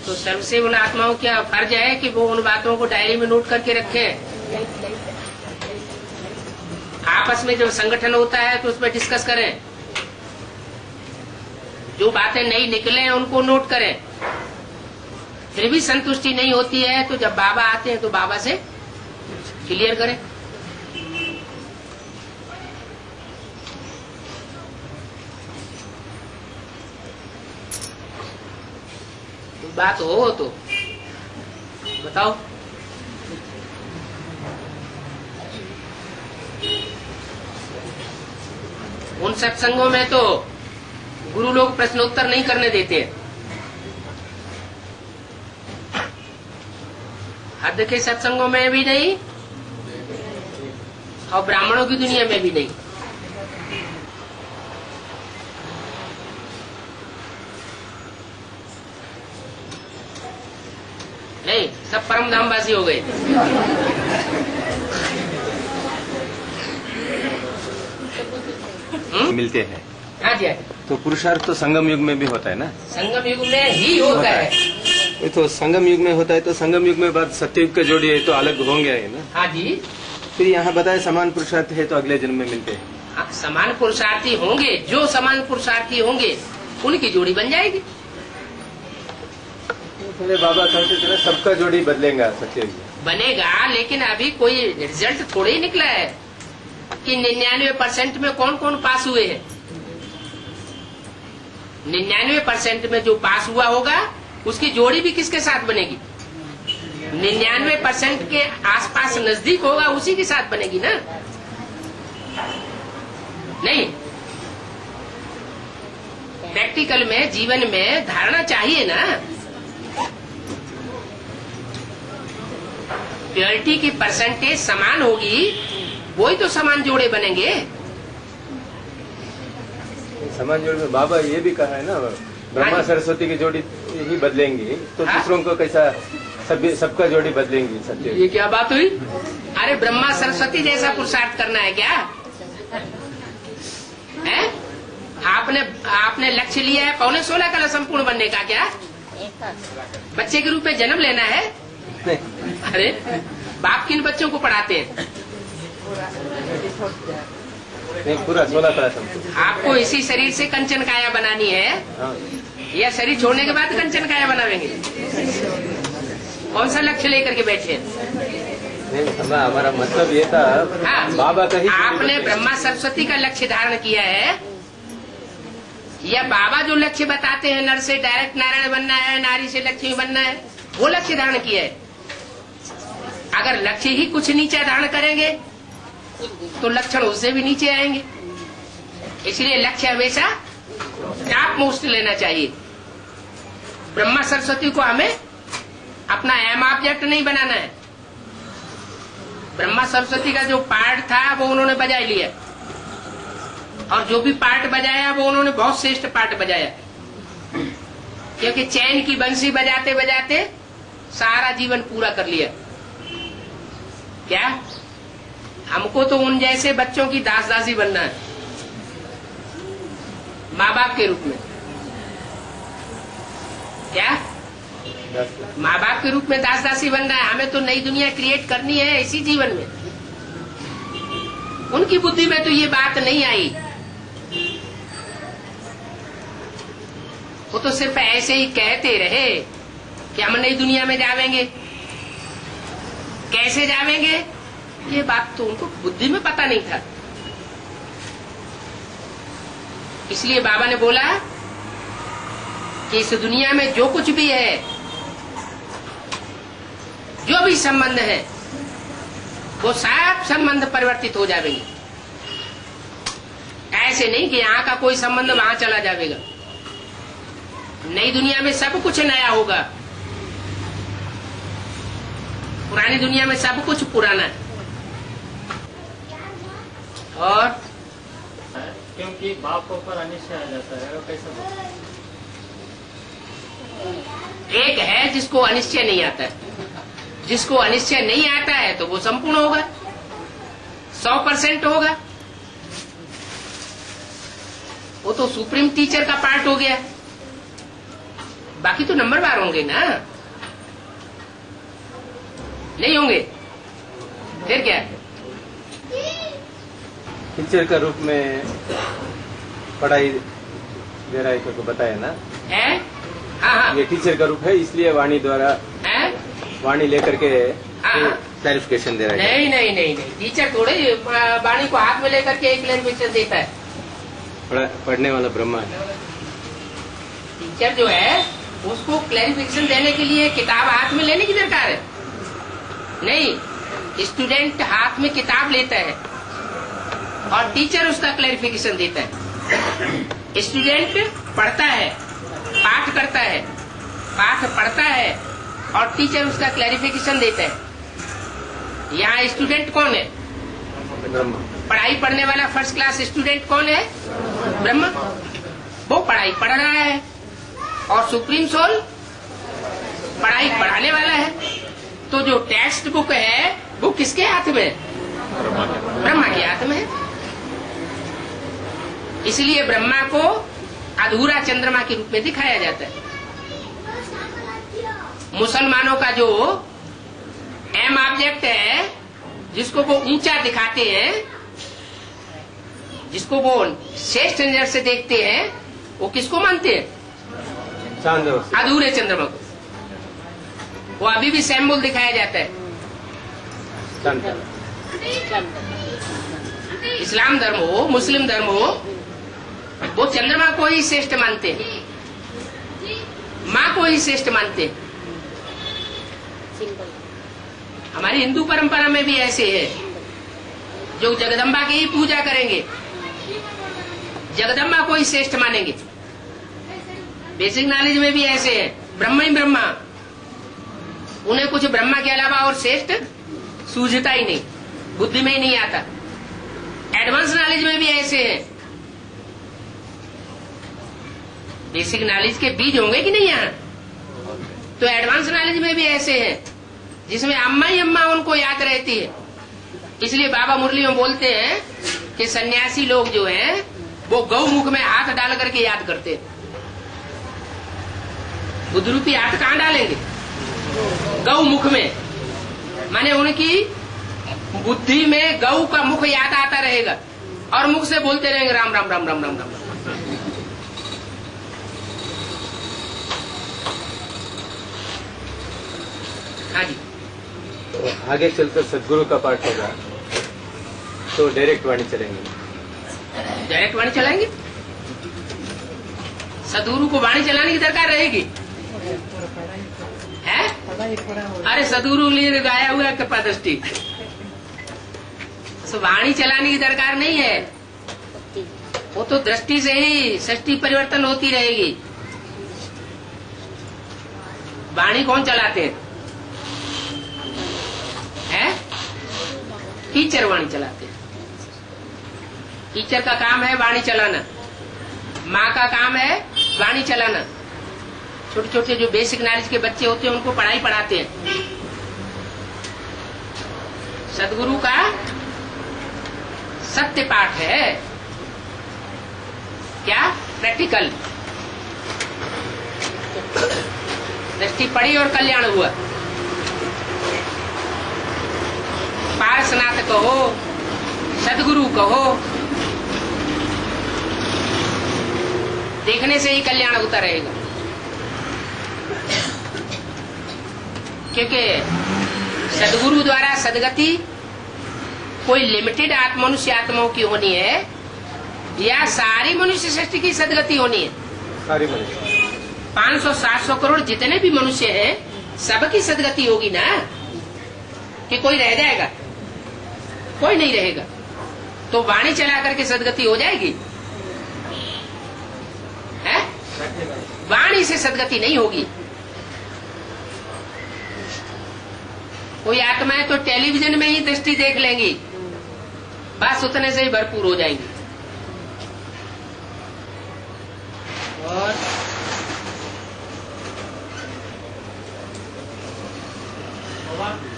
तो सर्वसेवल आत्माओं क्या फर्ज है कि वो उन बातों को डायरी में नोट करके रखें। आपस में जब संगठन होता है तो उसमें डिस्कस करें, जो बातें नहीं निकले उनको नोट करें। फिर भी संतुष्टि नहीं होती है तो जब बाबा आते हैं तो बाबा से क्लियर करें। तो बात हो तो बताओ। उन सत्संगों में तो गुरु लोग प्रश्नोत्तर नहीं करने देते हैं। हद के सत्संगों में भी नहीं और ब्राह्मणों की दुनिया में भी नहीं। नहीं, सब परम धामवासी हो गए। मिलते हैं। हाँ जी, तो पुरुषार्थ तो संगम युग में भी होता है ना? संगम युग में ही होता है। ये तो संगम युग में होता है, तो संगम युग में बाद सत्ययुग के जोड़ी है तो अलग होंगे है ना? हाँ जी। फिर यहाँ बताए समान पुरुषार्थ है तो अगले जन्म में मिलते हैं। हाँ, समान पुरुषार्थी होंगे, जो समान पुरुषार्थी होंगे उनकी जोड़ी बन जाएगी। पहले बाबा कहते थे ना सबका जोड़ी बदलेगा सत्ययुग बनेगा, लेकिन अभी कोई रिजल्ट थोड़े ही निकला है कि 99% में कौन कौन पास हुए हैं। 99% में जो पास हुआ होगा उसकी जोड़ी भी किसके साथ बनेगी? 99% के आसपास नजदीक होगा उसी के साथ बनेगी ना। नहीं, प्रैक्टिकल में जीवन में धारणा चाहिए ना। प्योरिटी की परसेंटेज समान होगी, वही तो समान जोड़े बनेंगे। समान जोड़ी में बाबा ये भी कहा है ना, ब्रह्मा सरस्वती की जोड़ी ही बदलेंगी तो दूसरों को कैसा सबका जोड़ी बदलेंगी सत्य। ये क्या बात हुई? अरे ब्रह्मा सरस्वती जैसा पुरुषार्थ करना है क्या है? आपने लक्ष्य लिया है 15.16 कला संपूर्ण बनने का क्या? बच्चे के रूप में जन्म लेना है? अरे बाप किन बच्चों को पढ़ाते हैं? नहीं, पूरा 16 कला संपूर्ण। आपको इसी शरीर से कंचन काया बनानी है। हाँ। या शरीर छोड़ने के बाद कंचन काया बनावेंगे? कौन सा लक्ष्य लेकर के बैठे हैं? हमारा मतलब ये था। हाँ, बाबा का ही आपने ब्रह्मा सरस्वती का लक्ष्य धारण किया है, या बाबा जो लक्ष्य बताते हैं नर से डायरेक्ट नारायण बनना है, नारी से लक्ष्मी बनना है, वो लक्ष्य धारण किया है। अगर लक्ष्य ही कुछ नीचे धारण करेंगे तो लक्षण उससे भी नीचे आएंगे। इसलिए लक्ष्य हमेशा टॉप मोस्ट लेना चाहिए। ब्रह्मा सरस्वती को हमें अपना एम ऑब्जेक्ट नहीं बनाना है। ब्रह्मा सरस्वती का जो पार्ट था वो उन्होंने बजा लिया, और जो भी पार्ट बजाया वो उन्होंने बहुत श्रेष्ठ पार्ट बजाया, क्योंकि चैन की बंसी बजाते बजाते सारा जीवन पूरा कर लिया। क्या हमको तो उन जैसे बच्चों की दास दासी बनना है, माँ बाप के रूप में। क्या माँ बाप के रूप में दास दासी बनना है? हमें तो नई दुनिया क्रिएट करनी है इसी जीवन में। उनकी बुद्धि में तो ये बात नहीं आई। वो तो सिर्फ ऐसे ही कहते रहे कि हम नई दुनिया में जावेंगे। कैसे जावेंगे ये बात तो उनको बुद्धि में पता नहीं था। इसलिए बाबा ने बोला कि इस दुनिया में जो कुछ भी है, जो भी संबंध है, वो सब संबंध परिवर्तित हो जाएंगे। ऐसे नहीं कि यहाँ का कोई संबंध वहां चला जाएगा। नई दुनिया में सब कुछ नया होगा, पुरानी दुनिया में सब कुछ पुराना है। और क्योंकि बाप के ऊपर अनिश्चय आ जाता है, वो कैसे बोलते? एक है जिसको अनिश्चय नहीं आता है। जिसको अनिश्चय नहीं आता है तो वो संपूर्ण होगा, 100% होगा। वो तो सुप्रीम टीचर का पार्ट हो गया। बाकी तो नंबरवार होंगे ना, नहीं होंगे? फिर क्या? टीचर का रूप में पढ़ाई दे रहा है को बताया ना है? हाँ हाँ ये टीचर का रूप है, इसलिए वाणी द्वारा है? वाणी लेकर के हाँ। क्लैरिफिकेशन दे रहा है। नहीं नहीं नहीं नहीं, टीचर थोड़े वाणी को हाथ में लेकर के एक क्लैरिफिकेशन देता है। पढ़ने वाला ब्रह्मा है। टीचर जो है उसको क्लैरिफिकेशन देने के लिए किताब हाथ में लेने की दरकार है? नहीं, स्टूडेंट हाथ में किताब लेता है और टीचर उसका क्लैरिफिकेशन देता है। स्टूडेंट पढ़ता है, पाठ करता है, पाठ पढ़ता है और टीचर उसका क्लैरिफिकेशन देता है। यहाँ स्टूडेंट कौन है? ब्रह्मा। पढ़ाई पढ़ने वाला फर्स्ट क्लास स्टूडेंट कौन है? ब्रह्मा। वो पढ़ाई पढ़ रहा है और सुप्रीम सोल पढ़ाई पढ़ाने वाला है। तो जो टेक्स्ट बुक है वो किसके हाथ में है? ब्रह्मा के हाथ में है। इसलिए ब्रह्मा को अधूरा चंद्रमा के रूप में दिखाया जाता है। मुसलमानों का जो एम ऑब्जेक्ट है, जिसको वो ऊंचा दिखाते हैं, जिसको वो श्रेष्ठ नजर से देखते हैं, वो किसको मानते हैं? चांद। अधूरे चंद्रमा को। वो अभी भी सैम्बल दिखाया जाता है। इस्लाम धर्म हो, मुस्लिम धर्म हो, वो चंद्रमा को ही श्रेष्ठ मानते हैं, माँ को ही श्रेष्ठ मानते हैं। हमारी हिंदू परंपरा में भी ऐसे है, जो जगदम्बा की ही पूजा करेंगे, जगदम्बा को ही श्रेष्ठ मानेंगे। बेसिक नॉलेज में भी ऐसे है, ब्रह्मा ही ब्रह्मा, उन्हें कुछ ब्रह्मा के अलावा और श्रेष्ठ सूझता ही नहीं, बुद्धि में ही नहीं आता। एडवांस नॉलेज में भी ऐसे है। बेसिक नॉलेज के बीज होंगे कि नहीं यहाँ? तो एडवांस नॉलेज में भी ऐसे है, जिसमें अम्मा ही अम्मा उनको याद रहती है। इसलिए बाबा मुरली में बोलते हैं कि सन्यासी लोग जो हैं वो गौ मुख में हाथ डाल करके याद करते हैं। बुद्ध रूपी हाथ कहाँ डालेंगे? गौ मुख में। माने उनकी बुद्धि में गौ का मुख याद आता रहेगा और मुख से बोलते रहेंगे राम राम राम राम राम राम राम। हाँ जी। तो आगे चलकर सदगुरु का पाठ होगा तो डायरेक्ट वाणी चलेंगे। डायरेक्ट वाणी चलाएंगे? सदगुरु को वाणी चलाने की दरकार रहेगी? है? अरे सदगुरु लिए गाया हुआ कृपा दृष्टि, तो वाणी चलाने की दरकार नहीं है। वो तो दृष्टि से ही सृष्टि परिवर्तन होती रहेगी। वाणी कौन चलाते हैं? है? टीचर वाणी चलाते हैं। टीचर का काम है वाणी चलाना, माँ का काम है वाणी चलाना। छोटे छोटे जो बेसिक नॉलेज के बच्चे होते हैं उनको पढ़ाई पढ़ाते हैं। सदगुरु का सत्य पाठ है क्या? प्रैक्टिकल। दृष्टि पड़ी और कल्याण हुआ। पारसनाथ कहो, सदगुरु कहो, देखने से ही कल्याण होता रहेगा। क्योंकि सदगुरु द्वारा सदगति कोई लिमिटेड मनुष्य आत्माओं की होनी है या सारी मनुष्य सृष्टि की सदगति होनी है? सारी मनुष्य 500-700 करोड़ जितने भी मनुष्य हैं सबकी सदगति होगी ना? कि कोई रह जाएगा? कोई नहीं रहेगा। तो वाणी चला करके सदगति हो जाएगी? है? वाणी से सदगति नहीं होगी। कोई आत्माएं तो टेलीविजन में ही दृष्टि देख लेंगी, बस उतने से ही भरपूर हो जाएंगी। और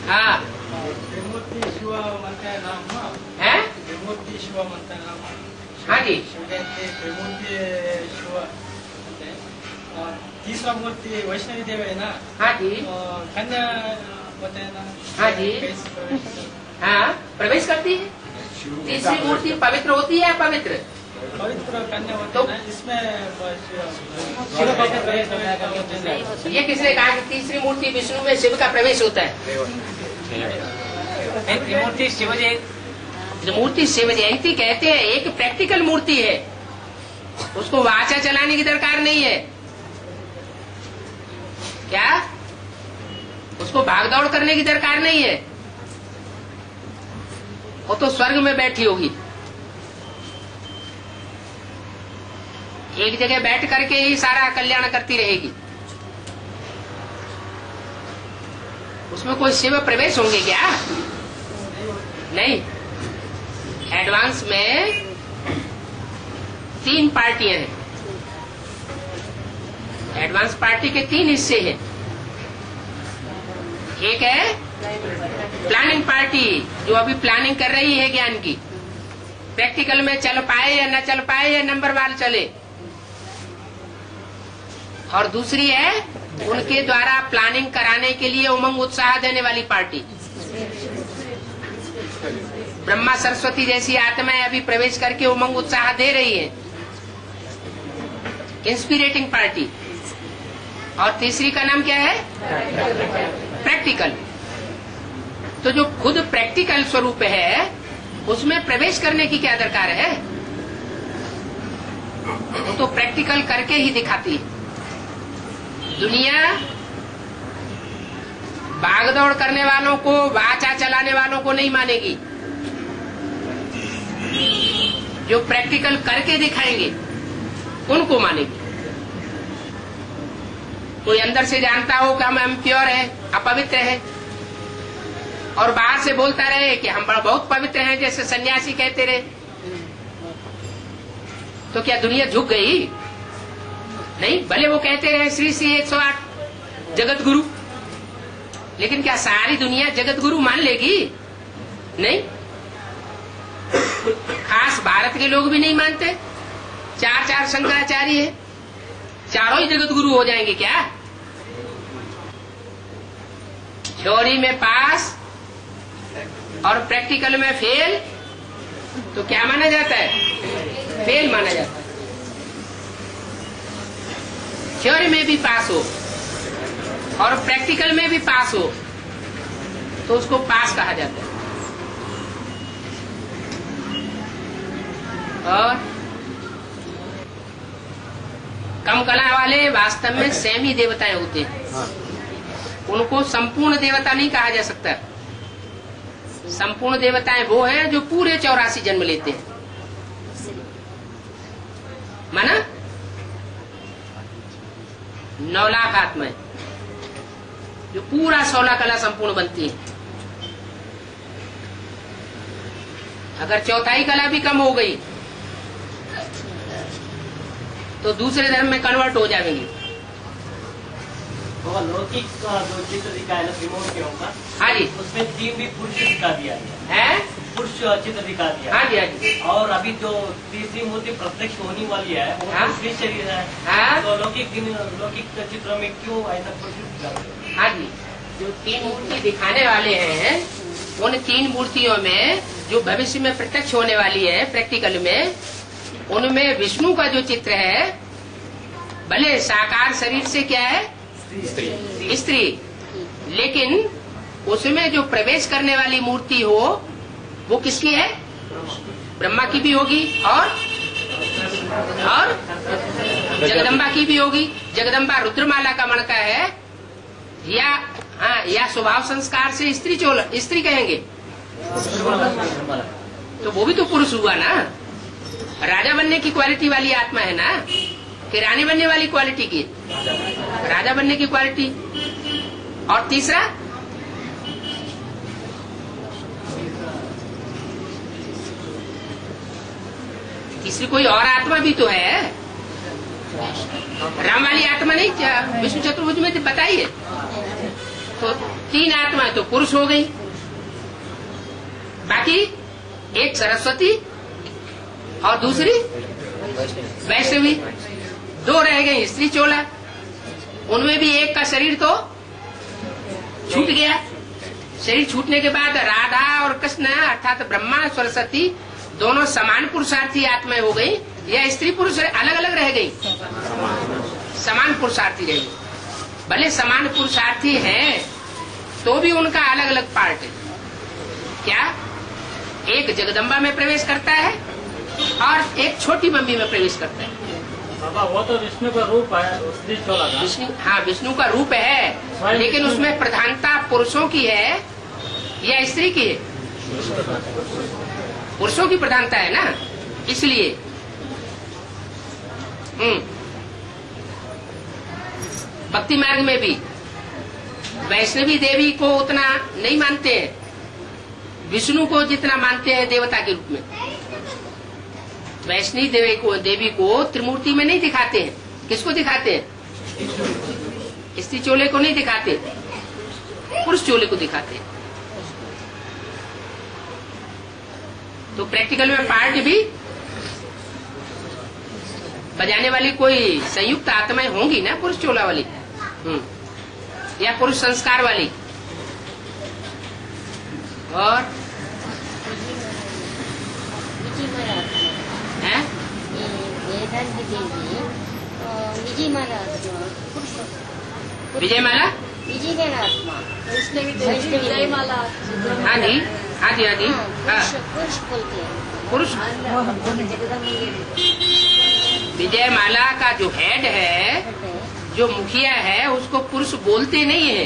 हाँ त्रिमूर्ति शिव म्हणता है नाम है? त्रिमूर्ति शिव म्हणता है नाम। हाँ जी। त्रिमूर्ति शिव म्हणते हैं और तीसरा मूर्ति वैष्णवी देवी है ना, हाँ जी, कन्या होते हैं ना। हाँ जी, हाँ प्रवेश करती है। तीसरी मूर्ति पवित्र होती है, पवित्र पवित्र कन्या होती तो है ना, इसमें शिव का प्रवेश होता है। ये किसने कहा कि तीसरी मूर्ति विष्णु में शिव का प्रवेश होता है? त्रिमूर्ति शिव जी, जो मूर्ति शिव जयंती कहते हैं, एक प्रैक्टिकल मूर्ति है, उसको वाचा चलाने की दरकार नहीं है। क्या उसको भागदौड़ करने की दरकार नहीं है? वो तो स्वर्ग में बैठी होगी, एक जगह बैठ करके ही सारा कल्याण करती रहेगी। उसमें कोई शिव प्रवेश होंगे क्या? नहीं। एडवांस में 3 पार्टियां हैं। एडवांस पार्टी के 3 हिस्से हैं। एक है प्लानिंग पार्टी, जो अभी प्लानिंग कर रही है ज्ञान की, प्रैक्टिकल में चल पाए या न चल पाए या नंबर वार चले। और दूसरी है उनके द्वारा प्लानिंग कराने के लिए उमंग उत्साह देने वाली पार्टी। ब्रह्मा सरस्वती जैसी आत्माएं अभी प्रवेश करके उमंग उत्साह दे रही है, इंस्पिरेटिंग पार्टी। और तीसरी का नाम क्या है? प्रैक्टिकल। तो जो खुद प्रैक्टिकल स्वरूप है, उसमें प्रवेश करने की क्या दरकार है? वो तो प्रैक्टिकल करके ही दिखाती है। दुनिया भागदौड़ करने वालों को, वाचा चलाने वालों को नहीं मानेगी। जो प्रैक्टिकल करके दिखाएंगे उनको मानेगी। कोई अंदर से जानता हो कि हम इम्प्योर है, अपवित्र है, और बाहर से बोलता रहे कि हम बहुत पवित्र हैं, जैसे सन्यासी कहते रहे, तो क्या दुनिया झुक गई? नहीं। भले वो कहते रहे श्री श्री 108 जगत गुरु, लेकिन क्या सारी दुनिया जगत गुरु मान लेगी? नहीं। खास भारत के लोग भी नहीं मानते। 4 शंकराचार्य है, चारों ही जगत गुरु हो जाएंगे क्या? थ्योरी में पास और प्रैक्टिकल में फेल, तो क्या माना जाता है? फेल माना जाता है। थ्योरी में भी पास हो और प्रैक्टिकल में भी पास हो, तो उसको पास कहा जाता है। और कम कला वाले वास्तव में सेमी देवताएं होते हैं। उनको संपूर्ण देवता नहीं कहा जा सकता। संपूर्ण देवताएं वो हैं जो पूरे 84 जन्म लेते हैं। माना 9 लाख आत्माएं जो पूरा 16 कला संपूर्ण बनती है। अगर चौथाई कला भी कम हो गई तो दूसरे धर्म में कन्वर्ट हो जाएंगे। लौकिक जो चित्र दिखाया है त्रिमूर्तियों का, हाँ जी, उसमें 3 भी पुरुष दिखा दिया है, पुरुष चित्र दिखा दिया। हाँ जी, हाँ जी। और अभी जो तीसरी मूर्ति प्रत्यक्ष होने वाली है, वो हाँ? स्त्री शरीर है। हाँ? तो लौकिक चित्रों में क्यों ऐसा पुरुष दिखाते हैं? हाँ जी, जो 3 मूर्ति दिखाने वाले हैं, उन 3 मूर्तियों में जो भविष्य में प्रत्यक्ष होने वाली है प्रैक्टिकल में, उनमें विष्णु का जो चित्र है, भले साकार शरीर से क्या है? स्त्री, लेकिन उसमें जो प्रवेश करने वाली मूर्ति हो वो किसकी है? ब्रह्मा की भी होगी और जगदम्बा की भी होगी। जगदम्बा रुद्रमाला का मणका है, या स्वभाव संस्कार से स्त्री कहेंगे, तो वो भी तो पुरुष हुआ ना। राजा बनने की क्वालिटी वाली आत्मा है ना, कि रानी बनने वाली क्वालिटी की? राजा बनने की क्वालिटी। और तीसरा तीसरी कोई और आत्मा भी तो है। राम वाली आत्मा नहीं, विष्णु चतुर्भुज में तो बताइए। तो 3 आत्माएं तो पुरुष हो गई, बाकी एक सरस्वती और दूसरी वैष्णवी, 2 रह गई स्त्री चोला। उनमें भी एक का शरीर तो छूट गया। शरीर छूटने के बाद राधा और कृष्ण अर्थात ब्रह्मा सरस्वती दोनों समान पुरुषार्थी आत्माएं हो गई या स्त्री पुरुष अलग अलग रह गई? समान पुरुषार्थी रह गई। भले समान पुरुषार्थी हैं तो भी उनका अलग अलग पार्ट है। क्या? एक जगदम्बा में प्रवेश करता है और एक छोटी मम्मी में प्रवेश करता है। बाबा वो तो विष्णु का रूप है, स्त्री चोला का। विष्णु, हाँ विष्णु का रूप है, लेकिन उसमें प्रधानता पुरुषों की है या स्त्री की है? पुरुषों की प्रधानता है ना, इसलिए। भक्ति मार्ग में भी वैष्णवी देवी को उतना नहीं मानते हैं, विष्णु को जितना मानते हैं देवता के रूप में। वैष्णवी देवी को त्रिमूर्ति में नहीं दिखाते हैं। किसको दिखाते हैं? स्त्री चोले को नहीं दिखाते, पुरुष चोले को दिखाते हैं। तो प्रैक्टिकल में पार्ट भी बजाने वाली कोई संयुक्त आत्माएं होंगी ना, पुरुष चोला वाली या पुरुष संस्कार वाली। और हैं? विजयमाला, हाँ जी, हाँ जी, हाँ जी, पुरुष। विजयमाला का जो हेड है, जो मुखिया है, उसको पुरुष बोलते नहीं है,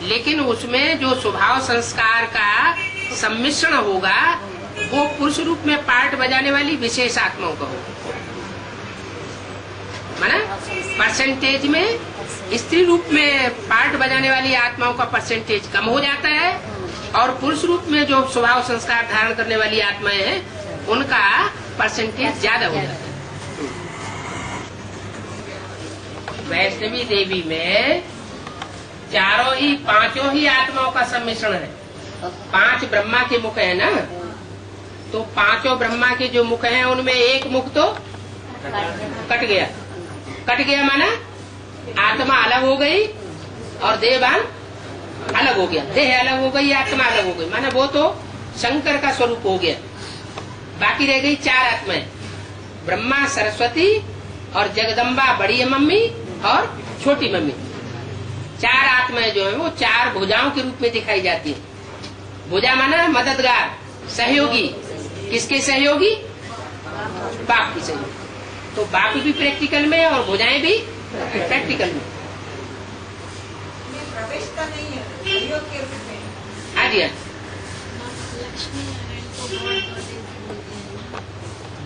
लेकिन उसमें जो स्वभाव संस्कार का सम्मिश्रण होगा वो पुरुष रूप में पार्ट बजाने वाली विशेष आत्माओं का होगा। माना परसेंटेज में स्त्री रूप में पार्ट बजाने वाली आत्माओं का परसेंटेज कम हो जाता है और पुरुष रूप में जो स्वभाव संस्कार धारण करने वाली आत्माएं हैं उनका परसेंटेज ज्यादा हो जाता है। वैष्णवी देवी में पांचों ही आत्माओं का सम्मिश्रण है। 5 ब्रह्मा के मुख है ना, तो 5 ब्रह्मा के जो मुख हैं उनमें एक मुख तो कट गया। कट गया माना आत्मा अलग हो गई और देहभान अलग हो गया। देह अलग हो गई, आत्मा अलग हो गई, माना वो तो शंकर का स्वरूप हो गया। बाकी रह गई 4 आत्माएं, ब्रह्मा, सरस्वती और जगदम्बा बड़ी मम्मी और छोटी मम्मी। 4 आत्माएं जो है वो 4 भुजाओं के रूप में दिखाई जाती है। भुजा माना मददगार, सहयोगी। किसके सहयोगी? बाप की सहयोगी। तो बाप भी प्रैक्टिकल में और भुजाएं भी प्रैक्टिकल में। प्रवेशता नहीं है सहयोग के रूप में। हाँ जी,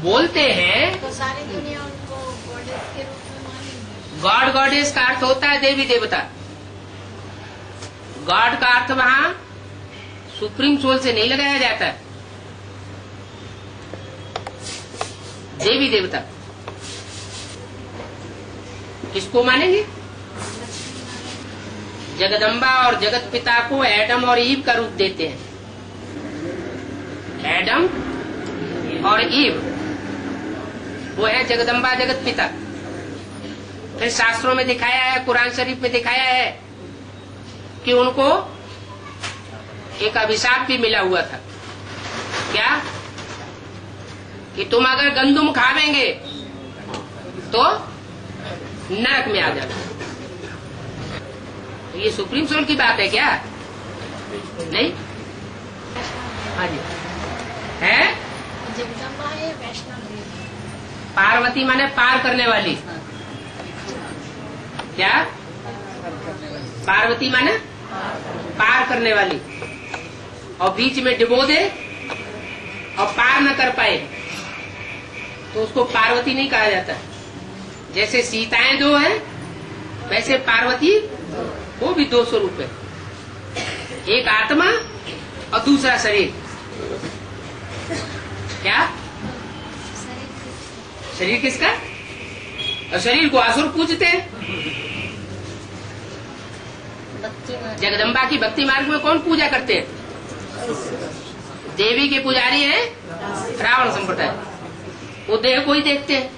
बोलते हैं तो सारी दुनिया उनको गॉडेस के रूप में मानेंगे। गॉड गॉडेस का अर्थ होता है देवी देवता। गॉड का अर्थ वहाँ सुप्रीम सोल से नहीं लगाया जाता है। देवी देवता किसको मानेंगे? जगदम्बा और जगत पिता को एडम और ईव का रूप देते हैं। एडम और ईव वो है जगदम्बा जगत पिता। फिर शास्त्रों में दिखाया है, कुरान शरीफ में दिखाया है कि उनको एक अभिशाप भी मिला हुआ था। क्या? कि तुम अगर गंदुम खावेंगे तो नरक में आ जाना। तो ये सुप्रीम सोल की बात है क्या? नहीं? हाँ जी है। जगदम्बा है वैष्णव देवी। पार्वती माने पार करने वाली। क्या? पार्वती माने पार करने वाली, और बीच में डिबो दे और पार न कर पाए तो उसको पार्वती नहीं कहा जाता। जैसे सीताएं 2 हैं वैसे पार्वती वो भी 2 स्वरूप है, एक आत्मा और दूसरा शरीर। क्या? शरीर किसका? और शरीर को असुर पूजते हैं। जगदम्बा की भक्ति मार्ग में कौन पूजा करते हैं? देवी के पुजारी हैं रावण संप्रदाय, वो देह को ही देखते हैं।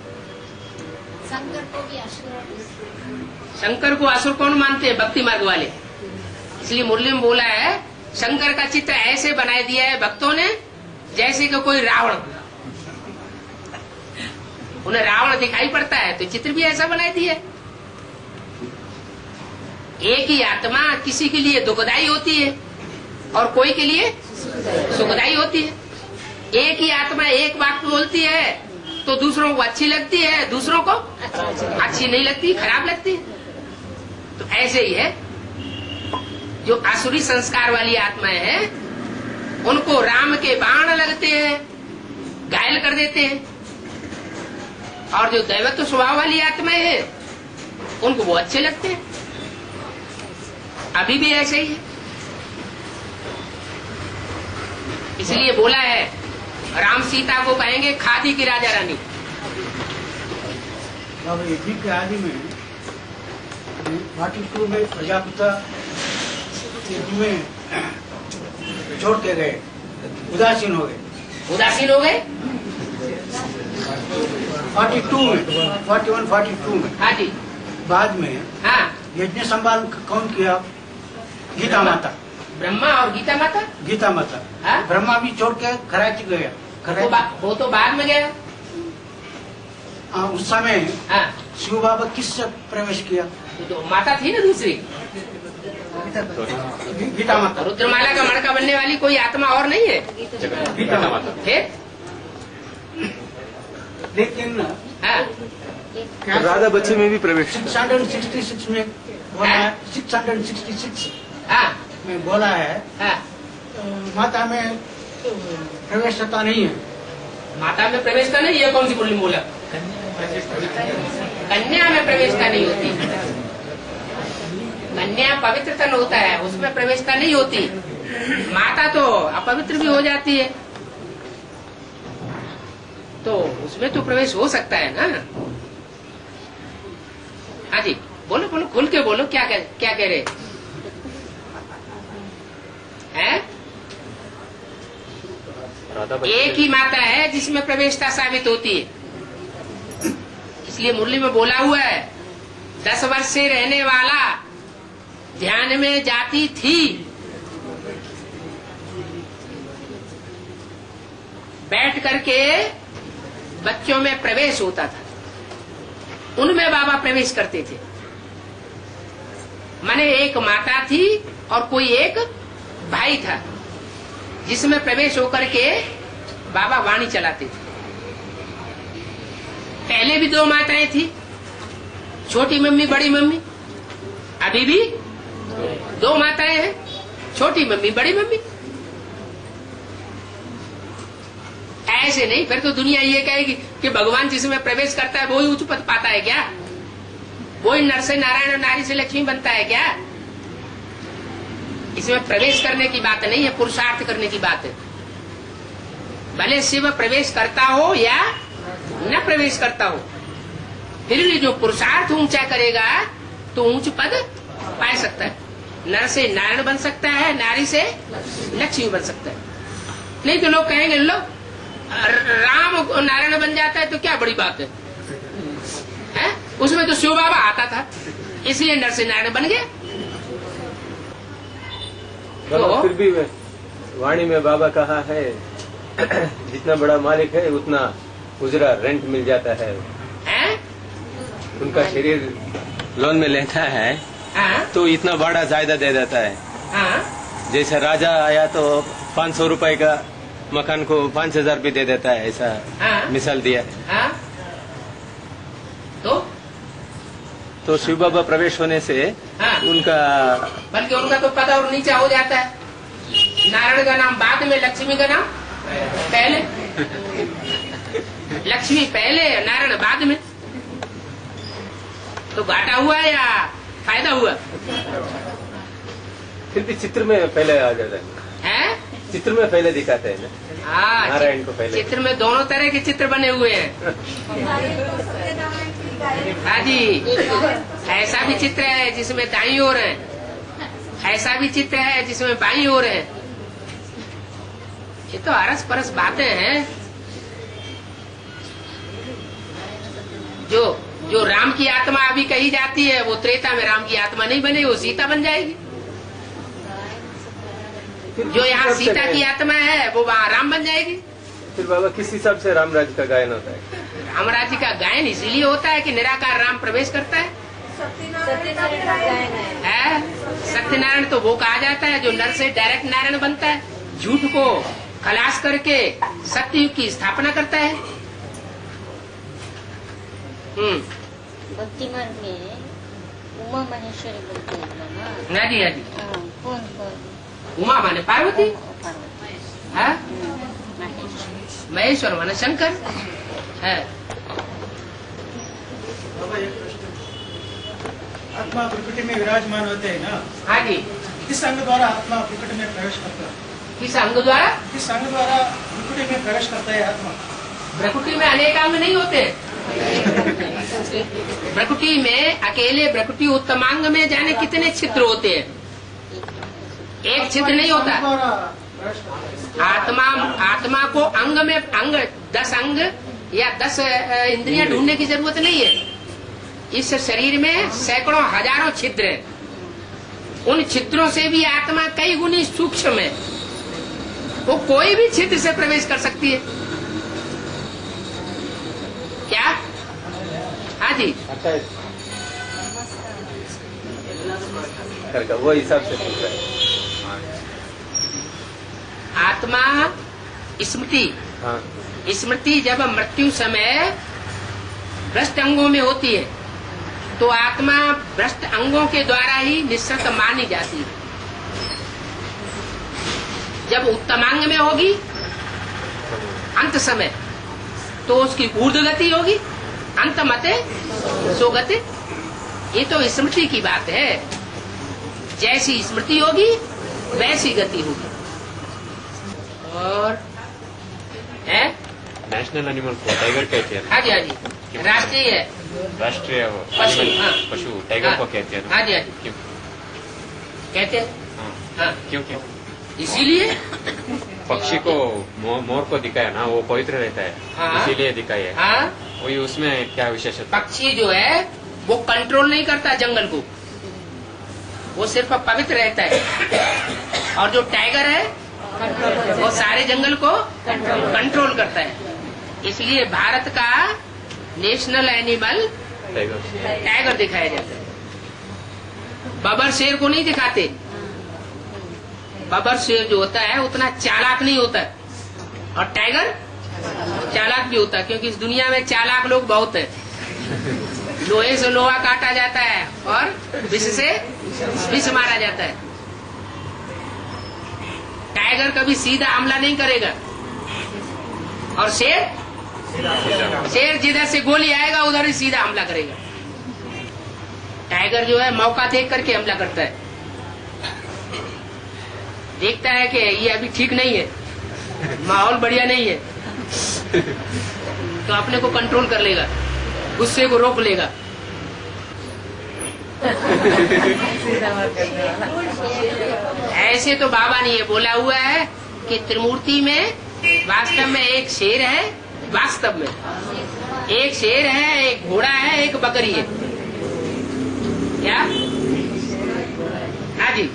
शंकर को भी असुर, शंकर को असुर कौन मानते हैं? भक्ति मार्ग वाले। इसलिए मुरली में बोला है शंकर का चित्र ऐसे बना दिया है भक्तों ने जैसे कि कोई रावण। उन्हें रावण दिखाई पड़ता है तो चित्र भी ऐसा बना दिया है। एक ही आत्मा किसी के लिए दुखदाई होती है और कोई के लिए सुखदाई होती है। एक ही आत्मा एक बात बोलती है तो दूसरों को अच्छी लगती है, दूसरों को अच्छी नहीं लगती, खराब लगती है। तो ऐसे ही है, जो आसुरी संस्कार वाली आत्माएं हैं उनको राम के बाण लगते हैं, घायल कर देते हैं, और जो दैवत्व स्वभाव वाली आत्माएं हैं उनको वो अच्छे लगते हैं। अभी भी ऐसे ही है। इसलिए बोला है राम सीता को कहेंगे खादी की राजा रानी। बाबा यज्ञ के आदि में 42 में प्रजापिता यज्ञ में छोड़ के गए, उदासीन हो गए। उदासीन हो गए 42 में 41 42 में। हाँ जी। बाद में हाँ, यज्ञ संभाल कौन किया? गीता माता। ब्रह्मा और गीता माता। गीता माता। हाँ? ब्रह्मा भी छोड़ के खराची गया। वो तो बाद में गया। उस समय हाँ, शिव बाबा किससे प्रवेश किया? तो माता थी ना दूसरी, गीता माता। रुद्रमाला का मणका बनने वाली कोई आत्मा और नहीं है। गीता माता। फिर लेकिन हाँ, राधा बच्चे में भी प्रवेश 666 में बोला है, 666 हाँ, में बोला है हाँ, माता में प्रवेशता नहीं है। माता में प्रवेशता नहीं है। कौन सी बोली बोला? कन्या में प्रवेशता नहीं होती। कन्या पवित्र तन होता है, उसमें प्रवेशता नहीं होती। माता तो अपवित्र भी हो जाती है, तो उसमें तो प्रवेश हो सकता है ना। हाँ जी, बोलो बोलो, खुल के बोलो, क्या कह रहे हैं? एक ही माता है जिसमें प्रवेशता साबित होती है। इसलिए मुरली में बोला हुआ है 10 वर्ष से रहने वाला ध्यान में जाती थी, बैठ करके बच्चों में प्रवेश होता था, उनमें बाबा प्रवेश करते थे। माने एक माता थी और कोई एक भाई था जिसमें प्रवेश होकर के बाबा वाणी चलाते थे। पहले भी 2 माताएं थी, छोटी मम्मी बड़ी मम्मी। अभी भी 2 माताएं हैं, छोटी मम्मी बड़ी मम्मी। ऐसे नहीं, फिर तो दुनिया ये कहेगी कि भगवान जिसमें प्रवेश करता है वो ही उच्च पद पाता है क्या? वो ही नर से नारायण और नारी से लक्ष्मी बनता है क्या? इसमें प्रवेश करने की बात नहीं है, पुरुषार्थ करने की बात है। भले शिव प्रवेश करता हो या न प्रवेश करता हो, फिर भी जो पुरुषार्थ ऊंचा करेगा तो ऊंच पद पा सकता है। नर से नारायण बन सकता है, नारी से लक्ष्मी बन सकता है। नहीं तो लोग कहेंगे लो राम नारायण बन जाता है तो क्या बड़ी बात है? उसमें तो शिव बाबा आता था, इसलिए नर से नारायण बन गया। तो फिर भी वाणी में बाबा कहा है जितना बड़ा मालिक है उतना उजरा रेंट मिल जाता है। उनका शरीर लोन में लेता है तो इतना बड़ा जायदा दे देता है। जैसे राजा आया तो 500 रुपए का मकान को 5000 भी दे देता है, ऐसा मिसाल दिया। तो शिव बाबा प्रवेश होने से उनका, बल्कि उनका तो पद और नीचा हो जाता है। नारायण का नाम बाद में, लक्ष्मी का नाम पहले। लक्ष्मी पहले, नारायण बाद में। तो घाटा हुआ या फायदा हुआ? फिर भी चित्र में पहले आ जाता है, चित्र में पहले दिखाते हैं ना नारायण को पहले। चित्र में दोनों तरह के चित्र बने हुए हैं। हाँ जी, ऐसा भी चित्र है जिसमें दाईं ओर है, ऐसा भी चित्र है जिसमें बाईं ओर है। ये तो अरस परस बातें हैं जो जो राम की आत्मा अभी कही जाती है वो त्रेता में राम की आत्मा नहीं बनेगी, वो सीता बन जाएगी। जो यहाँ सीता की आत्मा है वो वहाँ राम बन जाएगी। फिर बाबा किस हिसाब से राम राज्य का गायन होता है? राम राज्य का गायन इसीलिए होता है कि निराकार राम प्रवेश करता है। सत्यनारायण तो वो कहा जाता है जो नर से डायरेक्ट नारायण बनता है, झूठ को खलास करके सत्ययुग की स्थापना करता है। भक्ति मार्ग में उमा महेश्वरी बोलते हैं ना? हाँ जी, हाँ जी। कौन? उमा माने पार्वती, है महेश्वरी। महेश्वर माने शंकर है। बाबा एक प्रश्न, आत्मा प्रकृति में विराजमान होते हैं ना? हाँ जी। किस अंग द्वारा आत्मा प्रकृति में प्रवेश करता है? किस अंग द्वारा? किस अंग द्वारा प्रकृति में प्रवेश करता है आत्मा? प्रकृति में अनेक अंग नहीं होते। प्रकृति में अकेले प्रकृति उत्तमांग में जाने कितने छिद्र होते हैं, एक छिद्र नहीं होता। आत्मा को अंग में 10 अंग या 10 इंद्रियां ढूंढने की जरूरत नहीं है। इस शरीर में सैकड़ों हजारों छिद्र हैं। उन छिद्रों से भी आत्मा कई गुनी सूक्ष्म है, वो कोई भी छिद्र से प्रवेश कर सकती है। क्या? हाँ जी। अच्छा, वो हिसाब से पूछ रहा है। आत्मा स्मृति, हाँ। स्मृति जब मृत्यु समय भ्रष्ट अंगों में होती है तो आत्मा भ्रष्ट अंगों के द्वारा ही निश्चित मानी जाती है। जब उत्तमांग में होगी अंत समय तो उसकी ऊर्ध्व गति होगी, अंत मते सोगति। ये तो स्मृति की बात है। जैसी स्मृति होगी वैसी गति होगी। और है नेशनल एनिमल को टाइगर कहते हैं। हाँ जी, हाँ जी, राष्ट्रीय है, राष्ट्रीय पशु, हाँ। पशु टाइगर को कहते हैं। हाँ जी, हाँ जी, क्यों? कहते हैं। हाँ, क्यों? इसीलिए पक्षी को मोर को दिखाया ना, वो पवित्र रहता है। हाँ। इसीलिए दिखाया। हाँ, वही उसमें क्या विशेषता? पक्षी जो है वो कंट्रोल नहीं करता जंगल को, वो सिर्फ पवित्र रहता है। और जो टाइगर है वो सारे जंगल को कंट्रोल करता है। इसलिए भारत का नेशनल एनिमल टाइगर दिखाया जाता है। बबर शेर को नहीं दिखाते। बबर शेर जो होता है उतना चालाक नहीं होता है, और टाइगर चालाक भी होता है, क्योंकि इस दुनिया में चालाक लोग बहुत है। लोहे से लोहा काटा जाता है और विष से विष मारा जाता है। टाइगर कभी सीधा हमला नहीं करेगा, और शेर जिधर से गोली आएगा उधर ही सीधा हमला करेगा। टाइगर जो है मौका देख करके हमला करता है। देखता है कि ये अभी ठीक नहीं है, माहौल बढ़िया नहीं है, तो अपने को कंट्रोल कर लेगा, गुस्से को रोक लेगा। ऐसे तो बाबा ने ये बोला हुआ है कि त्रिमूर्ति में वास्तव में एक शेर है, वास्तव में एक शेर है, एक घोड़ा है, एक बकरी है। क्या? हाँ जी।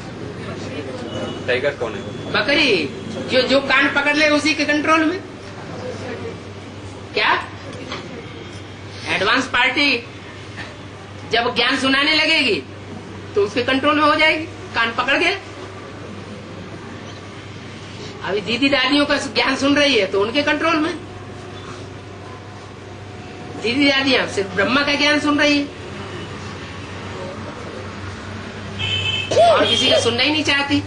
टाइगर कौन है? बकरी जो कान पकड़ ले उसी के कंट्रोल में। क्या? एडवांस पार्टी जब ज्ञान सुनाने लगेगी तो उसके कंट्रोल में हो जाएगी, कान पकड़ के। अभी दीदी दादियों का ज्ञान सुन रही है तो उनके कंट्रोल में। दीदी दादियां सिर्फ ब्रह्मा का ज्ञान सुन रही है और किसी का सुनना ही नहीं चाहती।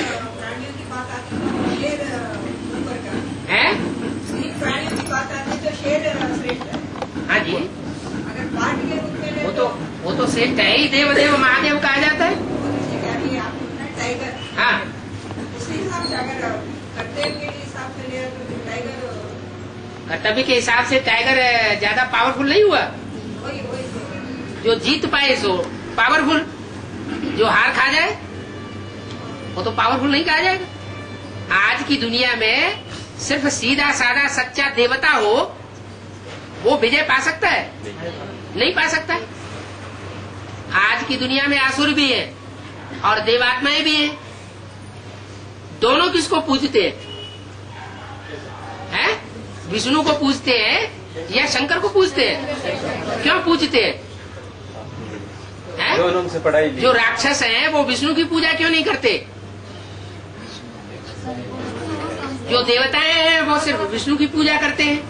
प्राणियों की बात आती है, शेर ऊपर का है। प्राणियों की बात आती है तो शेर श्रेष्ठ है। हाँ जी, अगर पाठ के रूप में वो तो श्रेष्ठ है ही। देवदेव महादेव कहा जाता है। टाइगर। हाँ, उसी हिसाब से अगर कर्तव्य के हिसाब से ले तो टाइगर, कर्तव्य के हिसाब से टाइगर ज्यादा पावरफुल नहीं हुआ। वही जो जीत पाए सो पावरफुल, जो हार खा जाए वो तो पावरफुल नहीं कहा जाएगा। आज की दुनिया में सिर्फ सीधा साधा सच्चा देवता हो वो विजय पा सकता है? नहीं पा सकता। आज की दुनिया में आसुर भी है और देवात्माएं भी हैं। दोनों किसको पूजते हैं? विष्णु को पूजते हैं या शंकर को पूजते हैं? क्यों पूजते हैं? दोनों से पढ़ाई ली। जो राक्षस हैं वो विष्णु की पूजा क्यों नहीं करते? जो देवताएं हैं वो सिर्फ विष्णु की पूजा करते हैं,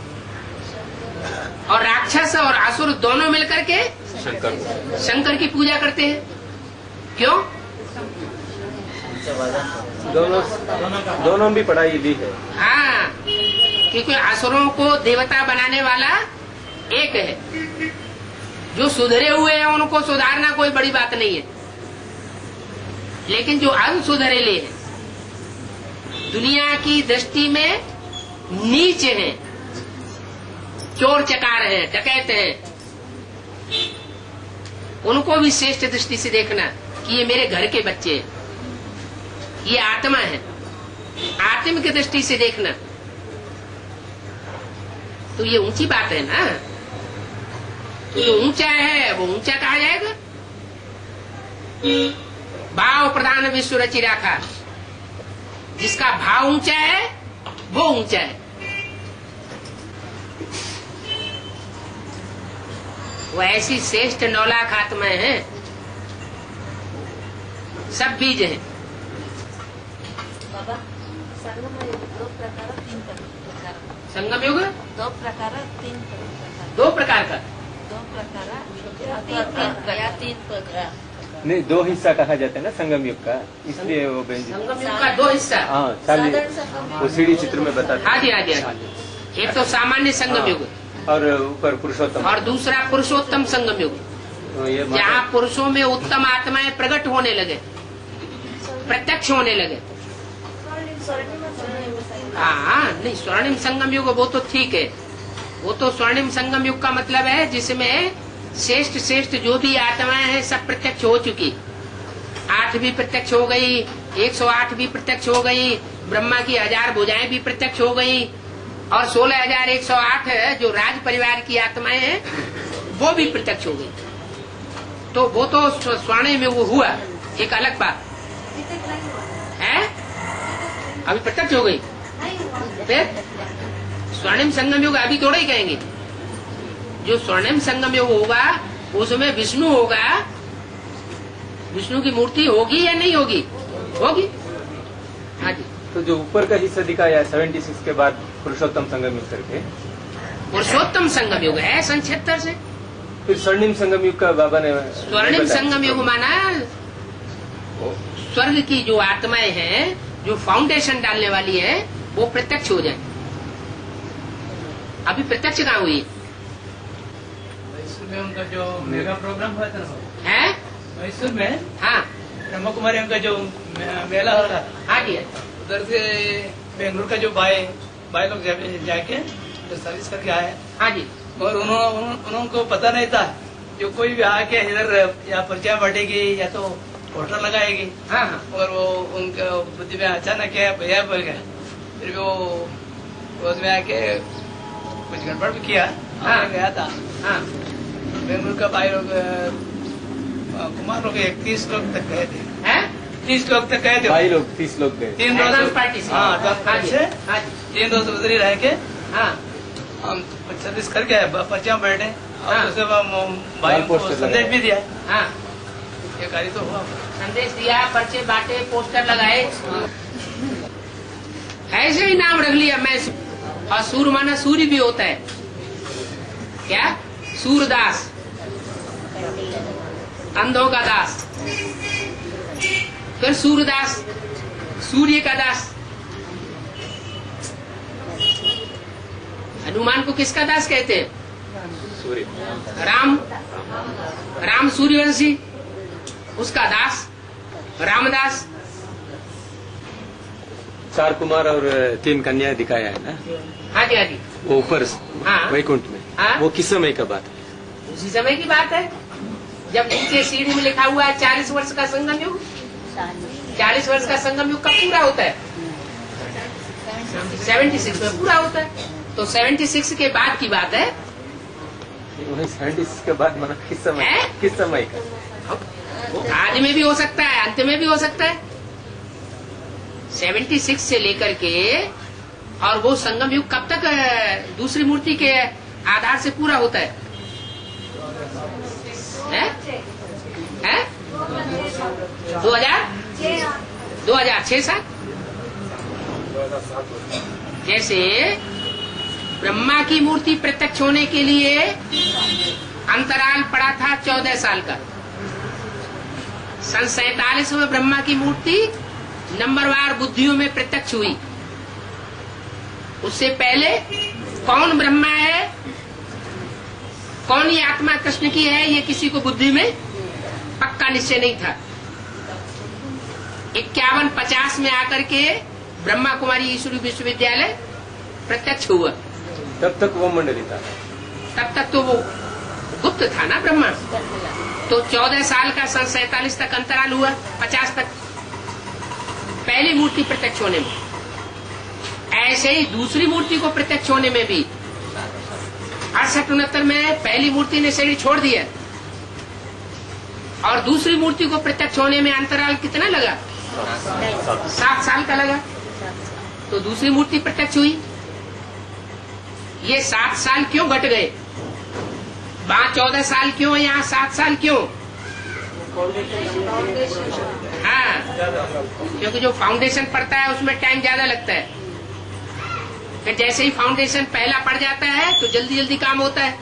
और राक्षस और असुर दोनों मिलकर के शंकर की पूजा करते हैं। क्यों? दोनों भी पढ़ाई ली है। हाँ, क्योंकि असुरों को देवता बनाने वाला एक है। जो सुधरे हुए हैं उनको सुधारना कोई बड़ी बात नहीं है, लेकिन जो अनसुधरेले हैं, दुनिया की दृष्टि में नीच हैं, चोर चकार हैं, डकैत हैं, उनको भी श्रेष्ठ दृष्टि से देखना कि ये मेरे घर के बच्चे हैं, ये आत्मा है, आत्म की दृष्टि से देखना तो ये ऊंची बात है ना। तो जो ऊंचा है वो ऊंचा कहा जाएगा। भाव प्रधान विश्व रचि राखा, जिसका भाव ऊंचा है वो ऊंचा है। वो ऐसी श्रेष्ठ 9 लाख आत्माएं हैं, सब बीज हैं। बाबा संगम युग 2 प्रकार 3 प्रकार। संगम युग 2 प्रकार 3 प्रकार। 2 प्रकार का 2 प्रकार या 3 प्रकार। नहीं, 2 हिस्सा कहा जाता है ना संगम युग का, इसलिए वो संगम युग का 2 हिस्सा। हाँ, वो सीढ़ी चित्र में बताते। हाँ जी, हाँ जी, हाँ जी। एक तो सामान्य संगम युग और ऊपर पुरुषोत्तम, और दूसरा पुरुषोत्तम संगम युग, जहाँ पुरुषों में उत्तम आत्माएं प्रकट होने लगे, प्रत्यक्ष होने लगे। हाँ, नहीं, स्वर्णिम संगम युग वो तो ठीक है, वो तो स्वर्णिम संगम युग का मतलब है जिसमें श्रेष्ठ श्रेष्ठ जो भी आत्माएं हैं सब प्रत्यक्ष हो चुकी। 8 भी प्रत्यक्ष हो गई, 108 भी प्रत्यक्ष हो गई, ब्रह्मा की 1000 भुजाएं भी प्रत्यक्ष हो गई, और 16,108 जो राज परिवार की आत्माएं हैं वो भी प्रत्यक्ष हो गई। तो वो तो स्वर्णिम में वो हुआ, एक अलग बात है। अभी प्रत्यक्ष हो गई, फिर स्वर्णिम संगम युग अभी थोड़ा ही कहेंगे। जो स्वर्णिम संगम युग होगा उसमें विष्णु होगा, विष्णु की मूर्ति होगी या नहीं होगी? होगी। हाँ जी। तो जो ऊपर का हिस्सा दिखाया है 76 के बाद पुरुषोत्तम संगम युग करके, पुरुषोत्तम संगम युग है सन 76 से। फिर स्वर्णिम संगम युग का बाबा ने स्वर्णिम संगम युग माना स्वर्ग की जो आत्माएं हैं, जो फाउंडेशन डालने वाली है, वो प्रत्यक्ष हो जाए। अभी प्रत्यक्ष कहाँ हुई मैसूर में उनका जो मेगा प्रोग्राम हुआ था ना, है? मैसूर में हाँ, ब्रह्म कुमारी उनका जो मेला हो रहा, हाँ जी, उधर से बेंगलुरु का जो भाई लोग जाके तो सर्विस करके आए। हाँ जी। और उनको पता नहीं था जो कोई भी आके इधर या पर्चा बांटेगी या तो पोस्टर लगाएगी। हाँ हाँ। और वो उनका बुद्धि में अचानक क्या भैया बोल गया, फिर वो उसमें आके कुछ गड़बड़ भी किया। हाँ। गया था। हाँ। बेंगलुरु का भाई लोग कुमार लोग 30 लोग तक गए थे। 30 लोग तक गए थे भाई लोग 30 लोग गए 3 रोज पार्टी से। हाँ, हाँ जी, हाँ जी। 3 रोज उधर ही रह के हाँ हम सर्विस करके पर्चा बैठे और हाँ। उसके बाद भाई को संदेश भी दिया। हाँ, ये कार्य तो हुआ। संदेश दिया, पर्चे बांटे, पोस्टर लगाए, ऐसे ही नाम रख लिया मैं। और सूर माना सूर्य भी होता है क्या? सूरदास, अंधों का दास, फिर सूरदास, सूर्य का दास। हनुमान को किसका दास कहते हैं? सूर्य। राम सूर्यवंशी, उसका दास रामदास। 4 कुमार और 3 कन्या दिखाया है ना। हाँ जी, हाँ जी। वो ऊपर हाँ। वैकुंठ में। हाँ। वो किस समय का बात है? उसी समय की बात है जब नीचे सीढ़ी में लिखा हुआ है 40 वर्ष का संगम युग। 40 वर्ष का संगम युग कब पूरा होता है? 76 में पूरा होता है। तो 76 के बाद की बात है। 76 के बाद माना किस समय का? वो आदि में भी हो सकता है, अंत में भी हो सकता है। 76 से लेकर के और वो संगम युग कब तक दूसरी मूर्ति के आधार से पूरा होता है? 2006 साल। जैसे ब्रह्मा की मूर्ति प्रत्यक्ष होने के लिए अंतराल पड़ा था 14 साल का। सन 47 में ब्रह्मा की मूर्ति नंबरवार बुद्धियों में प्रत्यक्ष हुई। उससे पहले कौन ब्रह्मा है, कौन ये आत्मा कृष्ण की है, ये किसी को बुद्धि में पक्का निश्चय नहीं था। 51-50 में आकर के ब्रह्मा कुमारी ईश्वरी विश्वविद्यालय प्रत्यक्ष हुआ। तब तक वो मंडली था, तब तक तो वो गुप्त था ना ब्रह्मा। तो 14 साल का सन 47 तक अंतराल हुआ, 50 तक पहली मूर्ति प्रत्यक्ष होने में। ऐसे ही दूसरी मूर्ति को प्रत्यक्ष होने में भी 68-69 में पहली मूर्ति ने शरीर छोड़ दिया और दूसरी मूर्ति को प्रत्यक्ष होने में अंतराल कितना लगा? 7 साल का लगा। तो दूसरी मूर्ति प्रत्यक्ष हुई। ये 7 साल क्यों घट गए? वहां 14 साल क्यों, यहाँ 7 साल क्यों? हाँ, क्योंकि जो फाउंडेशन पड़ता है उसमें टाइम ज्यादा लगता है। फिर जैसे ही फाउंडेशन पहला पड़ जाता है तो जल्दी जल्दी काम होता है।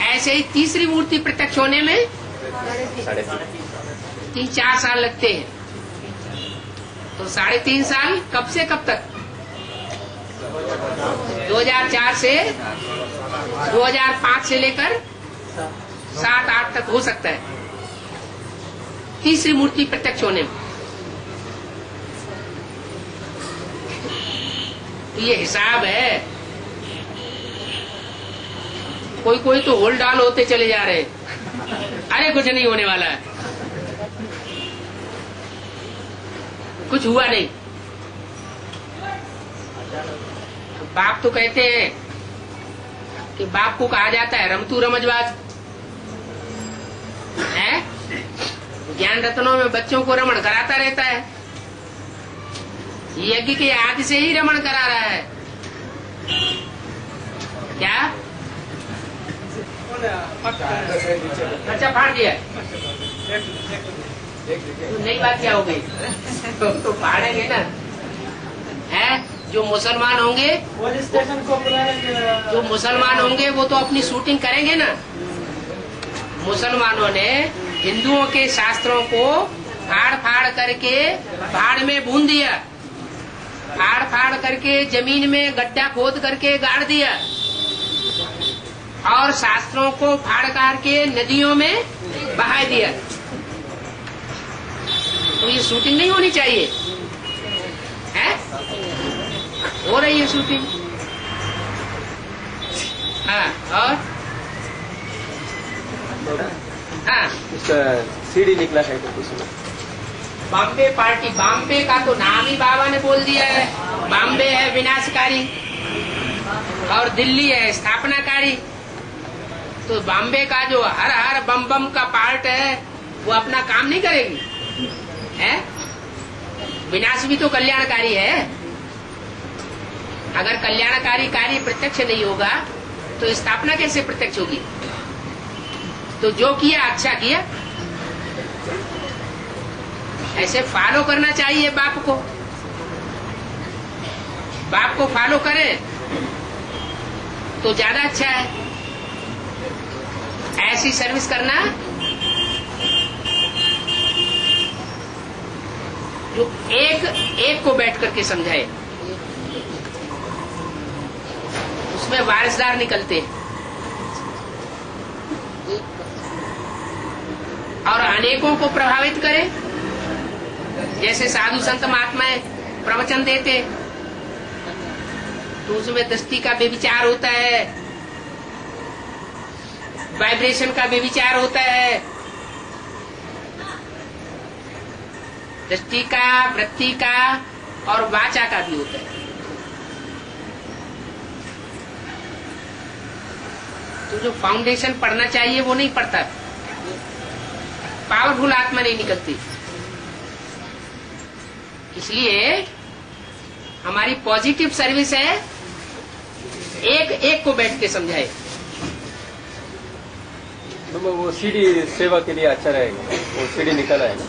ऐसे ही तीसरी मूर्ति प्रत्यक्ष होने में 3-4 साल लगते हैं। तो 3.5 साल कब से कब तक? 2004 से 2005 से लेकर 7-8 तक हो सकता है तीसरी मूर्ति प्रत्यक्ष होने में। ये हिसाब है। कोई तो होल्ड डाल होते चले जा रहे। अरे कुछ नहीं होने वाला है, कुछ हुआ नहीं। बाप तो कहते हैं कि बाप को कहा जाता है रमतू रमजबाज है। ज्ञान रत्नों में बच्चों को रमण कराता रहता है। यज्ञ के आदि से ही रमण करा रहा है। क्या अच्छा फाड़ दिया? नई बात क्या हो गई? तो फाड़ेंगे ना। है जो मुसलमान होंगे, वो तो अपनी शूटिंग करेंगे ना। मुसलमानों ने हिंदुओं के शास्त्रों को फाड़ फाड़ करके भाड़ में भून दिया, फाड़ फाड़ करके जमीन में गड्ढा खोद करके गाड़ दिया और शास्त्रों को फाड़ फाड़ के नदियों में बहा दिया। तो ये शूटिंग नहीं होनी चाहिए है? हो रही है शूटिंग। हाँ, और हाँ उसका सीडी निकला है तो कुछ बॉम्बे पार्टी। बॉम्बे का तो नाम ही बाबा ने बोल दिया है। बॉम्बे है विनाशकारी और दिल्ली है स्थापनाकारी। तो बॉम्बे का जो हर हर बम बम का पार्ट है वो अपना काम नहीं करेगी है। विनाश भी तो कल्याणकारी है। अगर कल्याणकारी कार्य प्रत्यक्ष नहीं होगा तो स्थापना कैसे प्रत्यक्ष होगी? तो जो किया अच्छा किया। ऐसे फॉलो करना चाहिए बाप को। बाप को फॉलो करें तो ज्यादा अच्छा है। ऐसी सर्विस करना जो एक को बैठ करके समझाए, उसमें वारिसदार निकलते हैं और अनेकों को प्रभावित करे। जैसे साधु संत महात्माएं प्रवचन देते तो उसमें दृष्टि का व्यभिचार होता है, वाइब्रेशन का व्यभिचार होता है, दृष्टि का, वृत्ति का और वाचा का भी होता है। तो जो फाउंडेशन पढ़ना चाहिए वो नहीं पढ़ता, पावरफुल आत्मा नहीं निकलती। इसलिए हमारी पॉजिटिव सर्विस है एक एक को बैठ के समझाए। तो वो सीढ़ी सेवा के लिए अच्छा रहेगा, वो सीढ़ी निकल आएगा।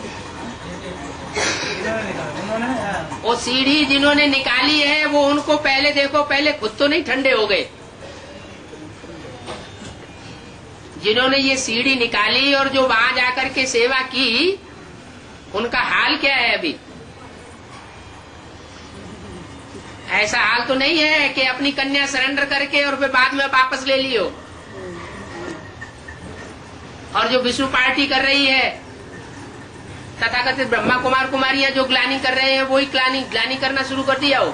वो सीढ़ी जिन्होंने निकाली है वो उनको पहले देखो, पहले खुद तो नहीं ठंडे हो गए। जिन्होंने ये सीढ़ी निकाली और जो वहां जाकर के सेवा की, उनका हाल क्या है अभी? ऐसा हाल तो नहीं है कि अपनी कन्या सरेंडर करके और फिर बाद में वापस ले लियो। और जो विष्णु पार्टी कर रही है, तथाकथित ब्रह्मा कुमार कुमारियां जो ग्लानी कर रहे हैं, वही ग्लानी करना शुरू कर दिया हो।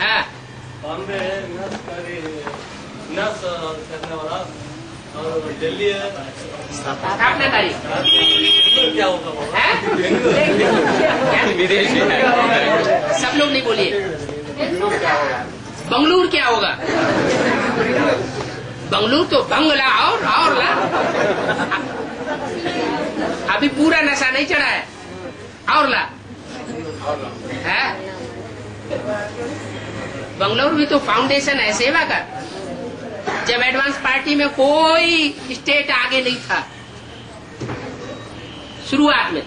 हाँ, बॉम्बे नर्स करने वाला और दिल्ली स्थापनाकारी क्या होगा है? विदेशी है। सब लोग नहीं बोलिए। बंगलुरु क्या होगा? बंगलुरु तो बंगला और ला। अभी पूरा नशा नहीं चढ़ा है, और ला है। बंगलुरु भी तो फाउंडेशन है सेवा का। जब एडवांस पार्टी में कोई स्टेट आगे नहीं था शुरुआत में,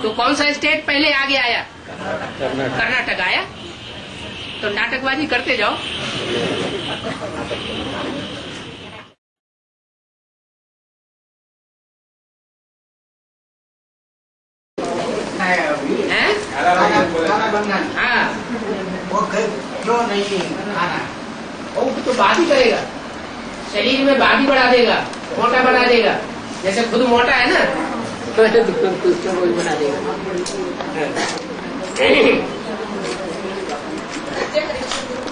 तो कौन सा स्टेट पहले आगे आया? कर्नाटक आया। तो नाटकबाजी करते जाओ। हैं? हाँ, वो क्यों नहीं खाना? वो तो बात ही करेगा, शरीर में बात ही बढ़ा देगा, मोटा बना देगा। जैसे खुद मोटा है ना, तो वो बना देगा।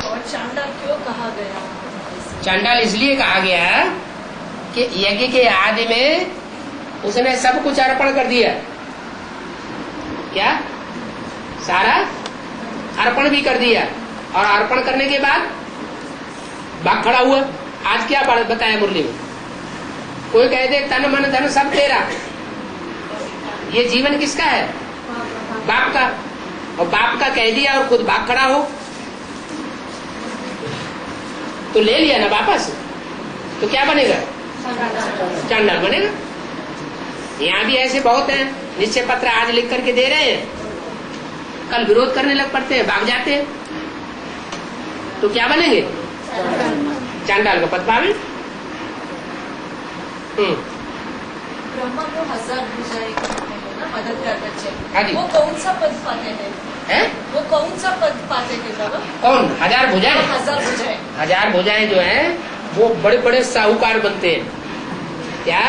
और चांडाल क्यों कहा गया? चांडाल इसलिए कहा गया कि यज्ञ के आदि में उसने सब कुछ अर्पण कर दिया। क्या? सारा अर्पण भी कर दिया, और अर्पण करने के बाद बाग खड़ा हुआ। आज क्या बताया मुरली में? कोई कह दे तन मन धन सब तेरा, ये जीवन किसका है? बाप का। और बाप का कह दिया और खुद भाग खड़ा हो, तो ले लिया ना वापस, तो क्या बनेगा? चांडाल बनेगा। यहाँ भी ऐसे बहुत हैं, निश्चय पत्र आज लिख करके दे रहे हैं, कल विरोध करने लग पड़ते हैं, भाग जाते हैं, तो क्या बनेंगे? चांडाल का पद पावे। ब्रह्मा को 1000 भुजाएं करते हैं ना, मदद करना हाँ जी। चाहिए। वो कौन सा पद पाते हैं? वो कौन सा पद पाते हैं बाबा? कौन? 1000 भुजाएं। 1000 भुजाएं। 1000 भुजाएं जो हैं वो बड़े बड़े साहूकार बनते हैं। क्या?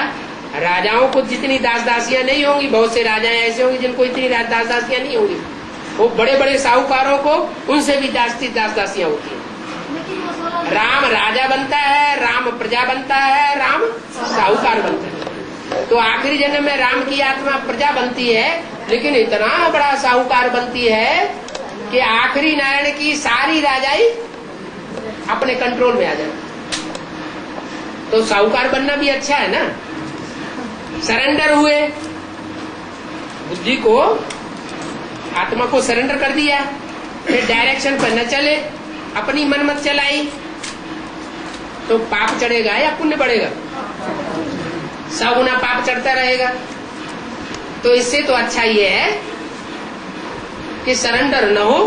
राजाओं को जितनी दास दासियां नहीं होंगी, बहुत से राजाएं ऐसे होंगे जिनको इतनी दास दासियां नहीं होंगी, वो बड़े बड़े साहूकारों को उनसे भी दास दासियां होती हैं। राम राजा बनता है, राम प्रजा बनता है, राम साहूकार बनता है। तो आखिरी जन्म में राम की आत्मा प्रजा बनती है, लेकिन इतना बड़ा साहूकार बनती है कि आखिरी नारायण की सारी राजाई अपने कंट्रोल में आ जाए। तो साहूकार बनना भी अच्छा है ना। सरेंडर हुए, बुद्धि को, आत्मा को सरेंडर कर दिया, फिर डायरेक्शन पर न चले, अपनी मन मत चलाई, तो पाप चढ़ेगा या पुण्य बढ़ेगा? 100 गुना पाप चढ़ता रहेगा। तो इससे तो अच्छा ये है कि सरेंडर न हो।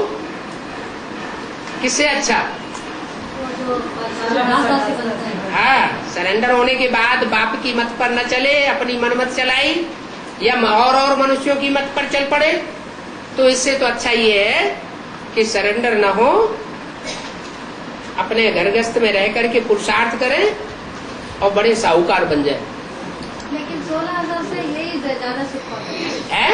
किससे अच्छा? हाँ, सरेंडर होने के बाद बाप की मत पर न चले, अपनी मन मत चलाई, या और मनुष्यों की मत पर चल पड़े, तो इससे तो अच्छा ये है कि सरेंडर न हो, अपने घरगस्त में रह करके पुरुषार्थ करें और बड़े साहूकार बन जाए। लेकिन 16,000 से यही ज्यादा सुख होता है।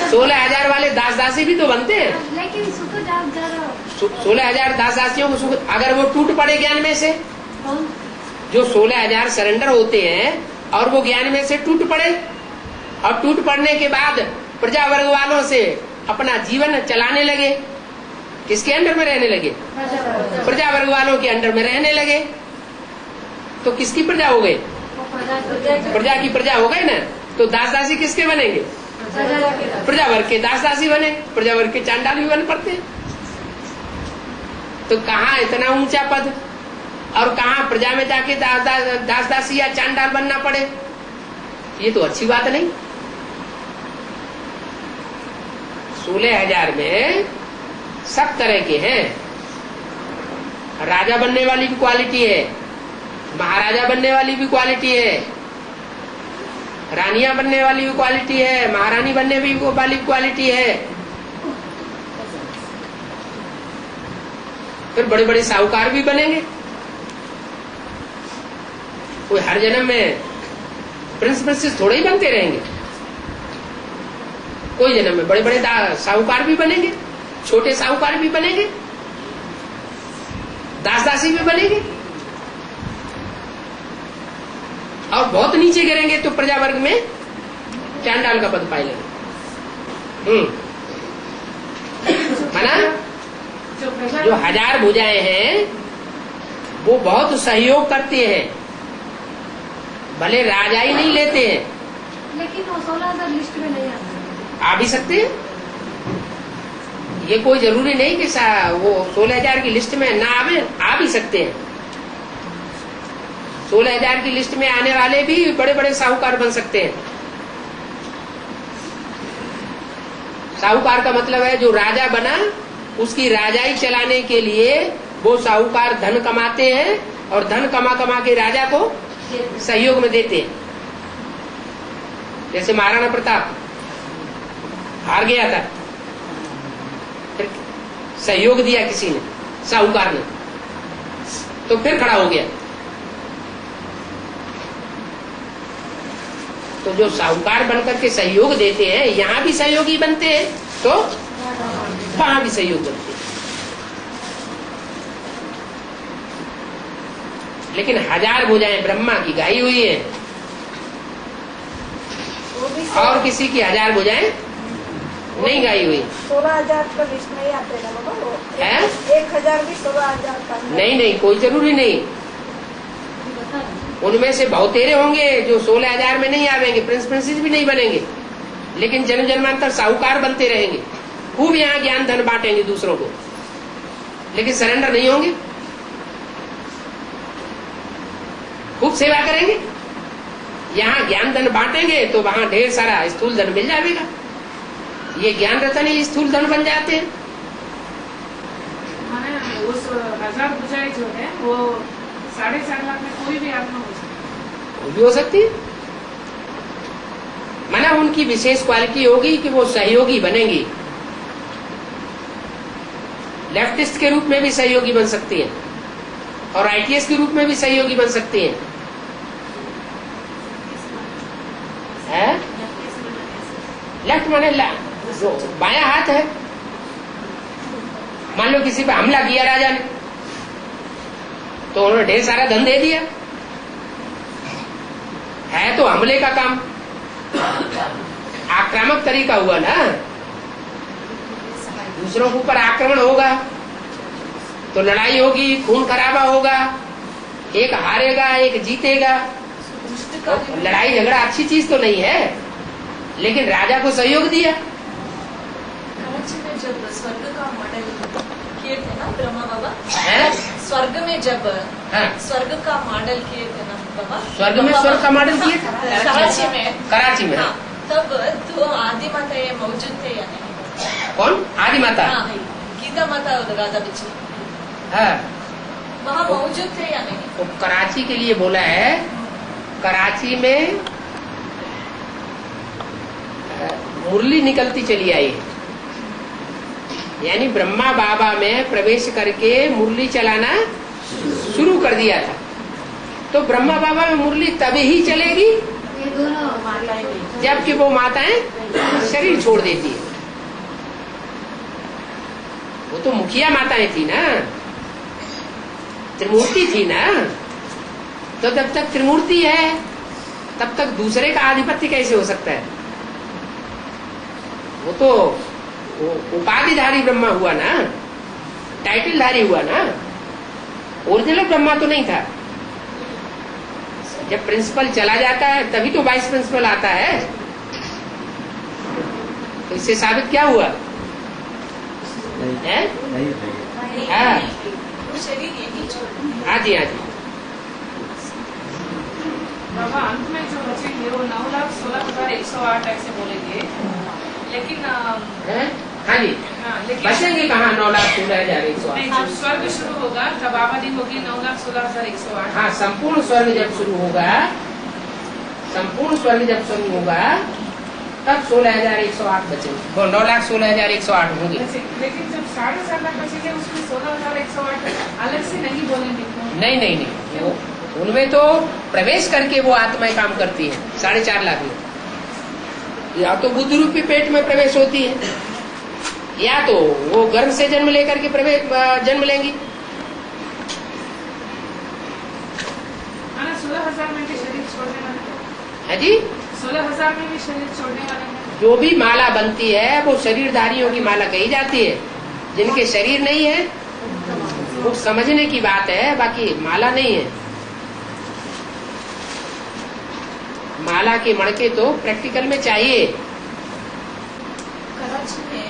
16,000 वाले दास दासी भी तो बनते हैं, लेकिन सुख ज्यादा। 16,000 दास दासियों को सुख, अगर वो टूट पड़े ज्ञान में से, जो 16,000 सरेंडर होते हैं और वो ज्ञान में से टूट पड़े, और टूट पड़ने के बाद प्रजा वर्ग वालों से अपना जीवन चलाने लगे, किसके अंडर में रहने लगे? प्रजा वर्ग वालों के अंडर में रहने लगे। तो किसकी प्रजा हो गए? प्रजा की प्रजा हो गए ना। तो दास दासी किसके बनेंगे? प्रजा वर्ग के दास दासी बने। प्रजा वर्ग के चांडाल भी बन पड़ते हैं। तो कहाँ इतना ऊंचा पद, और कहाँ प्रजा में जाके दास दासी या चांडाल बनना पड़े? ये तो अच्छी बात नहीं। 16,000 में सब तरह के हैं। राजा बनने वाली भी क्वालिटी है, महाराजा बनने वाली भी क्वालिटी है, रानियां बनने वाली भी क्वालिटी है, महारानी बनने भी वाली क्वालिटी है। फिर बड़े बड़े साहूकार भी बनेंगे। कोई हर जन्म में प्रिंस प्रिंसेस थोड़े ही बनते रहेंगे। कोई जन्म में बड़े बड़े साहूकार भी बनेंगे, छोटे साहूकार भी बनेंगे, दास दासी भी बनेंगे। और बहुत नीचे गिरेंगे तो प्रजा वर्ग में चांडाल का पद पाएंगे। माना जो 1000 भुजाएं हैं वो बहुत सहयोग करते हैं, भले राजा ही नहीं लेते हैं। लेकिन वो 16,000 लिस्ट में नहीं आते। आ भी सकते हैं, ये कोई जरूरी नहीं कि वो 16,000 की लिस्ट में ना आवे, आ भी सकते हैं। 16,000 की लिस्ट में आने वाले भी बड़े बड़े साहूकार बन सकते हैं। साहूकार का मतलब है जो राजा बना उसकी राजाई चलाने के लिए वो साहूकार धन कमाते हैं, और धन कमा कमा के राजा को सहयोग में देते हैं। जैसे महाराणा प्रताप हार गया था, फिर सहयोग दिया किसी ने, साहूकार ने, तो फिर खड़ा हो गया। तो जो साहूकार बनकर के सहयोग देते हैं, यहाँ भी सहयोगी बनते हैं तो वहां भी सहयोग बनते हैं। लेकिन 1000 भुजाएं ब्रह्मा की गाई हुई है, और किसी की 1000 भुजाएं नहीं गाई हुई। 16,000 का लिस्ट नहीं आते ना बाबा? है 1,000 भी 16,000 का नहीं, कोई जरूरी नहीं। उनमें से बहुतेरे होंगे जो 16,000 में नहीं आवेंगे, प्रिंस प्रिंसेस भी नहीं बनेंगे, लेकिन जन्म जन्मांतर साहूकार बनते रहेंगे, खूब यहाँ ज्ञान धन बांटेंगे दूसरों को, लेकिन सरेंडर नहीं होंगे, खूब सेवा करेंगे। यहाँ ज्ञान धन बांटेंगे तो वहां ढेर सारा स्थूल धन मिल जाएगा। ये ज्ञान रतन ही स्थूल धन बन जाते हैं। उस 1000 भुजाएं जो है वो 7.5 लाख में कोई भी आत्मा हो सकती है। भी हो सकती है। माना उनकी विशेष क्वालिटी होगी कि वो सहयोगी बनेंगी। लेफ्टिस्ट के रूप में भी सहयोगी बन सकती है, और आईटीएस के रूप में भी सहयोगी बन सकती है। लेफ्ट माने जो बायां हाथ है। मान लो किसी पे हमला किया राजा ने, तो उन्होंने ढेर सारा धन दे दिया, है तो हमले का काम, आक्रामक तरीका हुआ ना। दूसरों के ऊपर आक्रमण होगा तो लड़ाई होगी, खून खराबा होगा, एक हारेगा एक जीतेगा। लड़ाई झगड़ा अच्छी चीज तो नहीं है, लेकिन राजा को सहयोग दिया। कराची में जब स्वर्ग का मॉडल किए थे ना ब्रह्मा बाबा, स्वर्ग में जब स्वर्ग का मॉडल किए थे ना बाबा, स्वर्ग में स्वर्ग का मॉडल किए कराची में हाँ, तब तो आदि माता ये मौजूद थे या नहीं? कौन आदि माता? हाँ, गीता माता राजा बिजली वहाँ मौजूद थे या नहीं? तो कराची के लिए बोला है। कराची में मुरली निकलती चली आई है, यानी ब्रह्मा बाबा में प्रवेश करके मुरली चलाना शुरू कर दिया था। तो ब्रह्मा बाबा में मुरली तभी ही चलेगी जबकि वो माताएं शरीर छोड़ देती है। वो तो मुखिया माताएं थी ना, त्रिमूर्ति थी ना, तो जब तक त्रिमूर्ति है तब तक दूसरे का आधिपत्य कैसे हो सकता है? वो तो उपाधिधारी ब्रह्मा हुआ ना। टाइटलधारी हुआ ना, ओरिजिनल ब्रह्मा तो नहीं था। जब प्रिंसिपल चला जाता है तभी तो वाइस प्रिंसिपल आता है। तो इससे साबित क्या हुआ है? हाँ हाँ जी, हाँ जी। बाबा अंत में जो बचेंगे वो 9,16,108 ऐसे बोलेंगे, लेकिन हाँ जी, लेकिन बचेंगे कहाँ 9,16,108? नहीं, जब स्वर्ग शुरू होगा तब आबादी होगी 9,16,108। हाँ, संपूर्ण स्वर्ग जब शुरू होगा, संपूर्ण स्वर्ग जब शुरू होगा तब 16,108 बचेंगे, वो 9,16,108 होंगे। लेकिन जब 4.5 लाख बचेंगे उसमें 16,108 अलग से नहीं बोलेंगे। नहीं नहीं नहीं, वो उनमें तो प्रवेश करके वो आत्माएं काम करती है। 4.5 लाख में या तो बुद्ध रूपी पेट में प्रवेश होती है, या तो वो गर्भ से जन्म लेकर के जन्म लेंगी। 16,000 में भी शरीर छोड़ने वाले है जी, 16,000 में भी शरीर छोड़ने वाले हैं। जो भी माला बनती है वो शरीरधारियों की माला कही जाती है। जिनके शरीर नहीं है वो समझने की बात है, बाकी माला नहीं है। माला के मणके तो प्रैक्टिकल में चाहिए। कराची में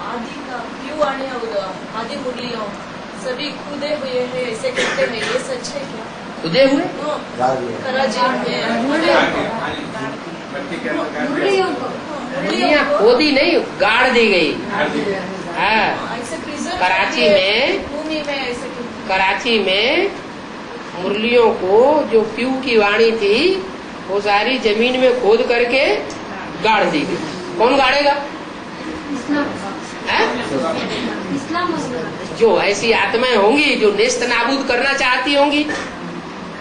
आदि का क्यों आने और आदि मुरलियों सभी कूदे हुए हैं ऐसे कहते हैं, ये सच है क्या? खुदे हुए कराची में मुरलियाँ खोदी नहीं, गाड़ दी गई। हाँ, कराची में, भूमि में ऐसे कराची में मुरलियों को जो पीऊ की वाणी थी वो सारी जमीन में खोद करके गाड़ दी गई। कौन गाड़ेगा? जो ऐसी आत्माएं होंगी जो नेस्त नाबूद करना चाहती होंगी,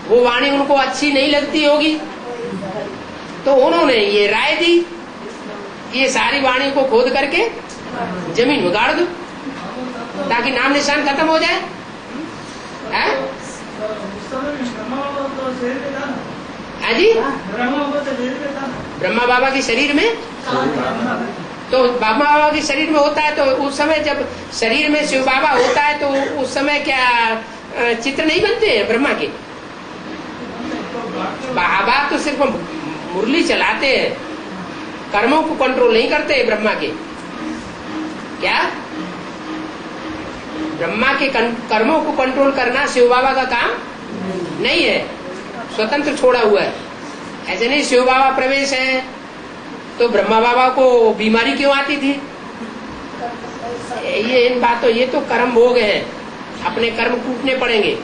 वो वाणी उनको अच्छी नहीं लगती होगी, तो उन्होंने ये राय दी ये सारी वाणी को खोद करके जमीन में गाड़ दो ताकि नाम निशान खत्म हो जाए। है जी, ब्रह्मा बाबा के शरीर में, तो ब्रह्मा बाबा के शरीर में होता है, तो उस समय जब शरीर में शिव बाबा होता है तो उस समय क्या चित्र नहीं बनते हैं ब्रह्मा के? बाबा तो सिर्फ मुरली चलाते हैं, कर्मों को कंट्रोल नहीं करते ब्रह्मा के। क्या ब्रह्मा के कर्मों को कंट्रोल करना शिव बाबा का काम नहीं है, स्वतंत्र छोड़ा हुआ है। ऐसे नहीं शिव बाबा प्रवेश है तो ब्रह्मा बाबा को बीमारी क्यों आती थी? ये इन बातों, ये तो कर्म भोग है, अपने कर्म कूटने पड़ेंगे।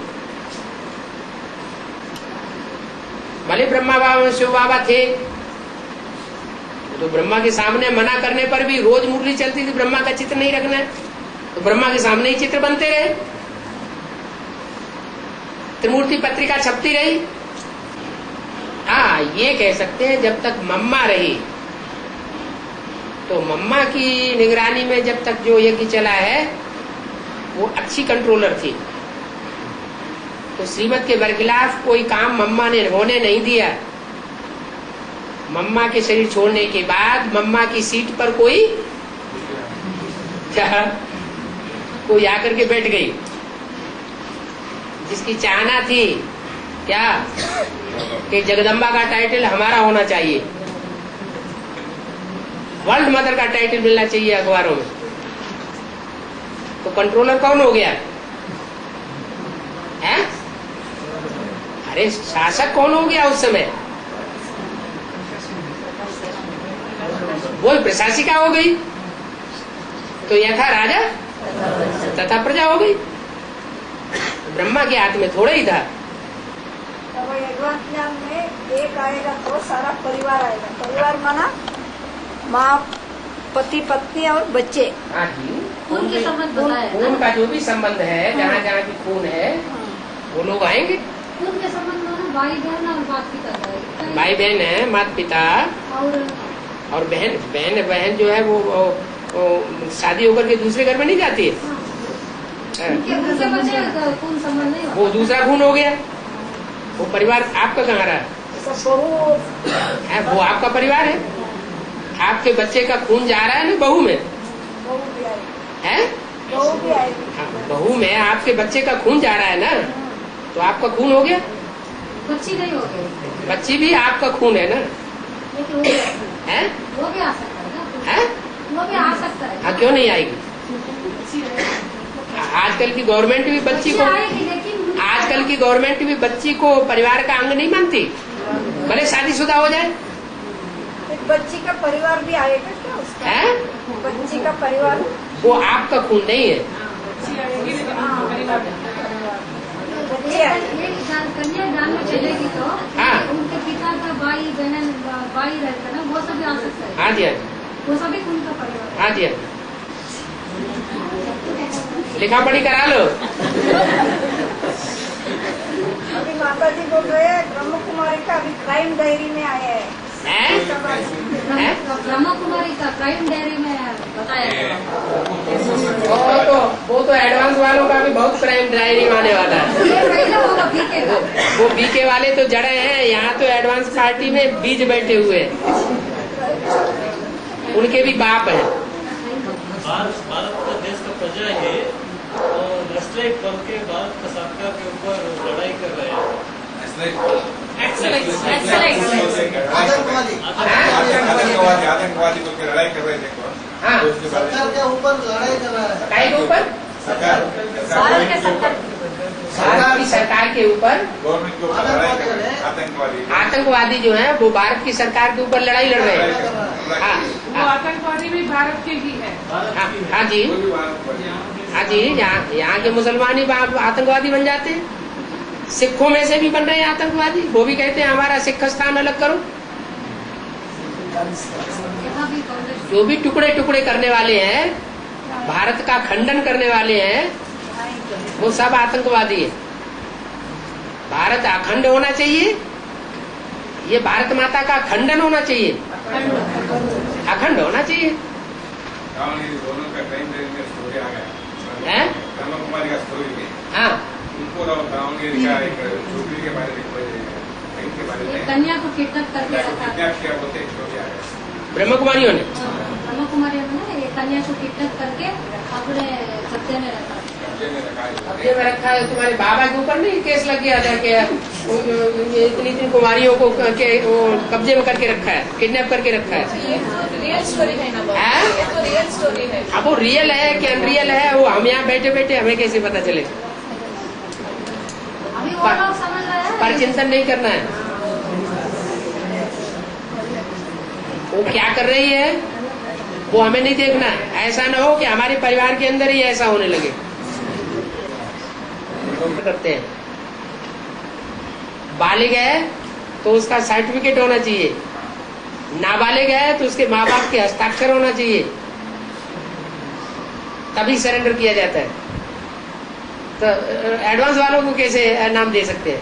भले ब्रह्मा बाबा शिव बाबा थे तो ब्रह्मा के सामने मना करने पर भी रोज मुरली चलती थी, ब्रह्मा का चित्र नहीं रखना है, तो ब्रह्मा के सामने ही चित्र बनते रहे, त्रिमूर्ति पत्रिका छपती रही। हाँ, ये कह सकते हैं जब तक मम्मा रही, तो मम्मा की निगरानी में जब तक जो यज्ञ चला है वो अच्छी कंट्रोलर थी, तो श्रीमत के बरखिलाफ कोई काम मम्मा ने होने नहीं दिया। मम्मा के शरीर छोड़ने के बाद मम्मा की सीट पर कोई आकर के बैठ गई, जिसकी चाहना थी क्या कि जगदम्बा का टाइटल हमारा होना चाहिए, वर्ल्ड मदर का टाइटल मिलना चाहिए अखबारों में। तो कंट्रोलर कौन हो गया है? अरे शासक कौन हो गया उस समय? वही प्रशासिका हो गई। तो यथा राजा तथा प्रजा हो गई। ब्रह्मा के हाथ में थोड़ा ही था। यज्ञ में एक आएगा तो सारा परिवार आएगा। परिवार माना माँ, पति, पत्नी और बच्चे। हाँ जी, खून के संबंध बताया, खून का जो भी संबंध है, जहाँ जहाँ की खून है वो लोग आएंगे। खून के संबंध माना भाई बहन और माता पिता, भाई बहन है, माता पिता और बहन जो है वो शादी होकर के दूसरे घर में नहीं जाती है। खून संबंध नहीं, वो दूसरा खून हो गया। वो परिवार आपका कहाँ रहा है? वो आपका परिवार है। आपके बच्चे का खून जा रहा है ना बहू में, है बहू भी आएगी। हाँ, बहू में आपके बच्चे का खून जा रहा है ना, तो आपका खून हो गया। बच्ची नहीं हो गई, बच्ची भी आपका खून है ना, लेकिन वो भी आ सकता है, वो भी आ सकता है। हाँ, क्यों नहीं आएगी? आजकल की गवर्नमेंट भी बच्ची को, आजकल की गवर्नमेंट भी बच्ची को परिवार का अंग नहीं मानती, भले शादीशुदा हो जाए। बच्ची का परिवार भी आएगा क्या उसका? है? बच्ची का परिवार वो आपका खून नहीं है। कन्या दान में चलेगी तो हाँ, उनके पिता का भाई बहन भाई रहता है ना, वो सभी आ सकता है। हाँ जी, हाँ जी, वो सभी उनका परिवार। हाँ जी, हाँ जी, लिखा पढ़ी करा लो। अभी माता जी बोल रहे हैं ब्रह्म कुमारी का अभी क्राइम डायरी में आया है। ब्रह्म कुमारी का क्राइम डायरी में बताया। वो तो एडवांस वालों का भी बहुत क्राइम डायरी में आने वाला है। वो बीके वाले तो जड़े हैं, यहाँ तो एडवांस पार्टी में बीज बैठे हुए हैं, उनके भी बाप हैं। भारत का देश का प्रजा है और नस्लें करके भारत का सरकार के ऊपर लड़ाई कर रहे हैं। आतंकवादी को लड़ाई कर रहे थे। हाँ, सरकार के ऊपर लड़ाई कर रहा है। काय के ऊपर? भारत की सरकार के ऊपर, गवर्नमेंट के ऊपर लड़ाई कर रहे हैं आतंकवादी। आतंकवादी जो है वो भारत की सरकार के ऊपर लड़ाई लड़ रहे हैं। हाँ, वो आतंकवादी भी भारत के ही है। हाँ जी, हाँ जी, यहाँ के मुसलमान ही आतंकवादी बन जाते हैं। सिखों में से भी बन रहे हैं आतंकवादी, वो भी कहते हैं हमारा सिख स्थान अलग करो। जो भी टुकड़े टुकड़े करने वाले हैं, भारत का खंडन करने वाले हैं, वो सब आतंकवादी है। भारत अखंड होना चाहिए, ये भारत माता का खंडन होना चाहिए, अखंड होना चाहिए। दोनों का क्राइम डायरी में स्टोरी आ गया है ब्रह्म कुमारी का स्टोरी में। हाँ, उनको दावणगेरी का एक झोपड़ी के बारे में, के बारे में कन्या को किडनैप करके रखा, किडनैप किया बोलते एक स्टोरी आ गया ब्रह्म कुमारियों ने। ब्रह्म कुमारियों ने ये कन्या को किडनैप करके अपने कब्जे में रखा। कब्जे में रखा है। तुम्हारे बाबा के ऊपर नहीं केस लग गया था कि इतनी कुमारियों को कब्जे में करके रखा है, किडनैप करके रखा है। रियल स्टोरी है ना, तो रियल स्टोरी है। अब वो रियल है कि अनरियल है, वो हम यहाँ बैठे बैठे हमें कैसे पता चले? अभी वो लोग समझ रहे हैं, पर चिंतन नहीं करना है। वो क्या कर रही है वो हमें नहीं देखना है। ऐसा ना हो कि हमारे परिवार के अंदर ही ऐसा होने लगे। करते हैं बालिग है तो उसका सर्टिफिकेट होना चाहिए, नाबालिग है तो उसके माँ बाप के हस्ताक्षर होना चाहिए, तभी सरेंडर किया जाता है। तो एडवांस वालों को कैसे नाम दे सकते हैं?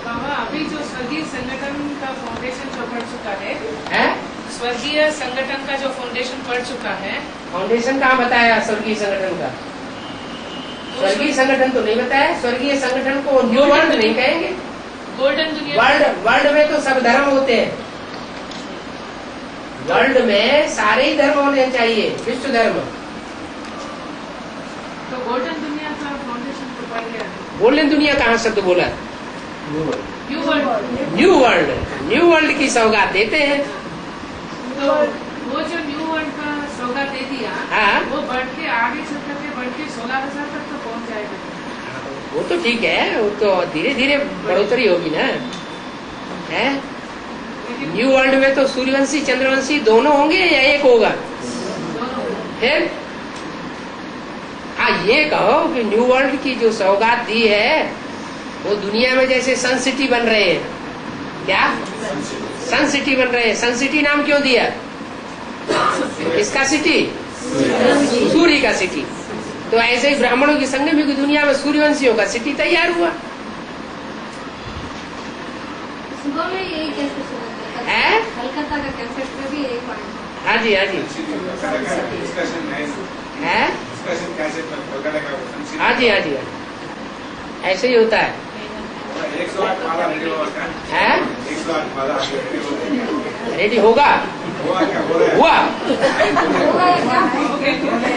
बाबा अभी जो स्वर्गीय संगठन का फाउंडेशन जो पढ़ चुका है, स्वर्गीय संगठन का जो फाउंडेशन पढ़ चुका है, फाउंडेशन कहाँ बताया? स्वर्गीय संगठन का स्वर्गीय संगठन तो नहीं बताया। स्वर्गीय संगठन को न्यू वर्ल्ड नहीं कहेंगे, गोल्डन दुनिया। वर्ल्ड में तो सब धर्म होते हैं। वर्ल्ड में सारे ही धर्म होने चाहिए, विश्व धर्म। तो गोल्डन दुनिया का फाउंडेशन तो पढ़ गया। गोल्डन दुनिया कहाँ शब्द बोला? New world. New world, new world की सौगात देते हैं। तो वो जो न्यू वर्ल्ड का सौगात दे दिया, हाँ, वो बढ़ के आगे चल करके बढ़ के 16,000 तक तो पहुंच जाएगा। वो तो ठीक है, वो तो धीरे धीरे बढ़ोतरी होगी ना। है न्यू वर्ल्ड में तो सूर्यवंशी चंद्रवंशी दोनों होंगे या एक होगा? फिर हाँ, ये कहो कि न्यू वर्ल्ड की जो सौगात दी है वो दुनिया में जैसे सन सिटी बन रहे हैं। क्या सन सिटी बन रहे हैं? सन सिटी नाम क्यों दिया? किसका सिटी? सूर्य का सिटी। तो ऐसे ही ब्राह्मणों की संगम की दुनिया में सूर्यवंशियों का सिटी तैयार हुआ है। कलकत्ता का कैंपस में भी यही पॉइंट। हाँ जी, हाँ जी, है। हाँ जी, हाँ जी, ऐसे ही होता है। 108 माला रेडी होगा। हुआ।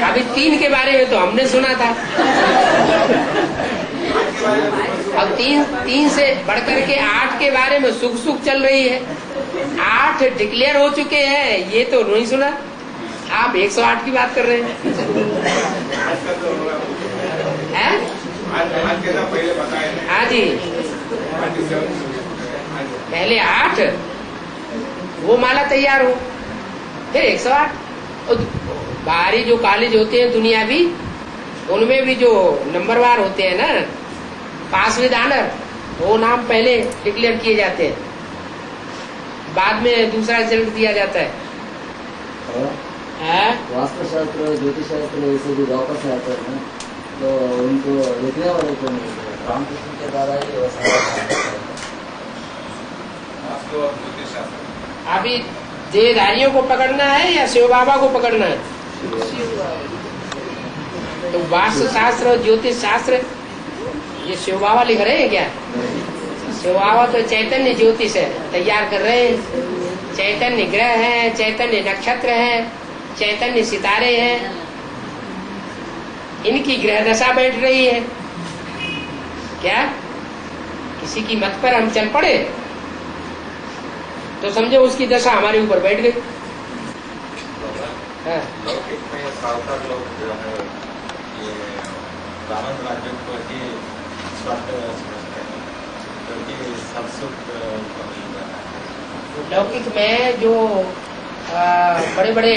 अभी 3 के बारे में तो हमने सुना था, अब 3 से बढ़कर के 8 के बारे में सुख सुख चल रही है। 8 डिक्लेयर हो चुके हैं, ये तो नहीं सुना। आप 108 की बात कर रहे हैं। हाँ जी, पहले 8 वो माला तैयार हो, फिर 108। बाहरी जो कॉलेज होते हैं दुनियावी, उनमें भी जो नंबरवार होते हैं ना, पास विद ऑनर, वो नाम पहले डिक्लेयर किए जाते हैं, बाद में दूसरा रिजल्ट दिया जाता है। वास्तु शास्त्र, ज्योतिष शास्त्र, ये सब वापस आते हैं ना, तो उनको लिखने वाले को रामकृष्ण के द्वारा ही अभी देहधारियों को पकड़ना है या शिव बाबा को पकड़ना है? तो वास्तु शास्त्र और ज्योतिष शास्त्र ये शिव बाबा लिख रहे हैं क्या? शिव बाबा तो चैतन्य ज्योतिष है, तैयार कर रहे हैं। चैतन्य ग्रह है, चैतन्य नक्षत्र है, चैतन्य सितारे हैं, इनकी ग्रह दशा बैठ रही है। क्या किसी की मत पर हम चल पड़े तो समझो उसकी दशा हमारे ऊपर बैठ गई। लौकिक में सावकार लोग जो है ये रावण राज्य को ही स्वर्ग समझते हैं, क्योंकि सब सुख लौकिक में जो बड़े बड़े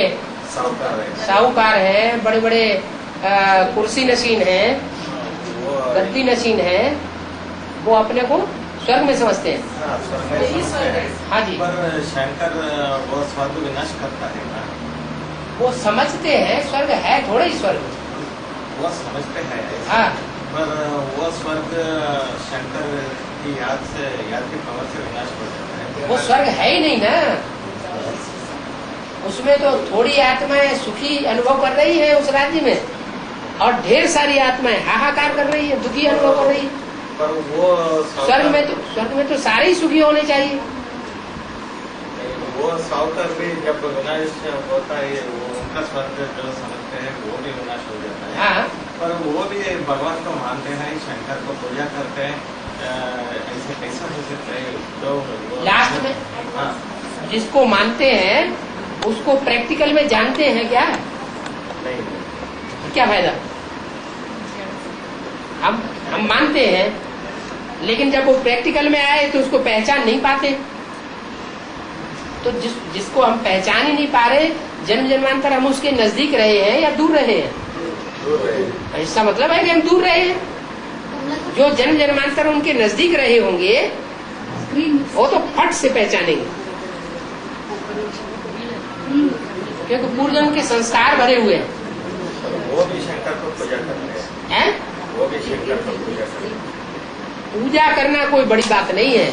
साहूकार हैं, बड़े बड़े कुर्सी नशीन हैं, गद्दी नशीन हैं, वो अपने को स्वर्ग में समझते हैं। हाँ जी, पर शंकर वो स्वर्ग विनाश करता है ना, वो समझते हैं स्वर्ग है, थोड़ा ही स्वर्ग वो समझते हैं। हाँ, पर वो स्वर्ग शंकर की याद की पावर से विनाश हो जाता है। वो स्वर्ग है ही नहीं ना, उसमें तो थोड़ी आत्माएं सुखी अनुभव कर रही है उस राज्य में, और ढेर सारी आत्माएं हाहाकार कर रही है, दुखी अनुभव कर रही है। पर वो स्वर्ग में तो सारे ही सुखी होने चाहिए। वो सावकार भी जब विनाश होता है, वो उनका स्वर्ग जो समझते हैं वो भी विनाश हो जाता है। हाँ, पर वो भी भगवान को मानते हैं, शंकर को पूजा करते हैं, ऐसे कैसा हो सकता है? तो लास्ट में हाँ, जिसको मानते हैं उसको प्रैक्टिकल में जानते हैं क्या? नहीं, क्या फायदा? हम मानते हैं, लेकिन जब वो प्रैक्टिकल में आए तो उसको पहचान नहीं पाते। तो जिसको हम पहचान ही नहीं पा रहे, जन्म जन्मांतर हम उसके नजदीक रहे हैं या दूर रहे हैं? दूर रहे। ऐसा मतलब है कि हम दूर रहे हैं। जो जन्म जन्मांतर उनके नजदीक रहे होंगे वो तो फट से पहचानेंगे, क्योंकि पूर्व जन्म के संस्कार भरे हुए हैं। वो भी शंकर को पूजा करते हैं, वो भी शंकर को पूजा करते हैं। पूजा करना कोई बड़ी बात नहीं है।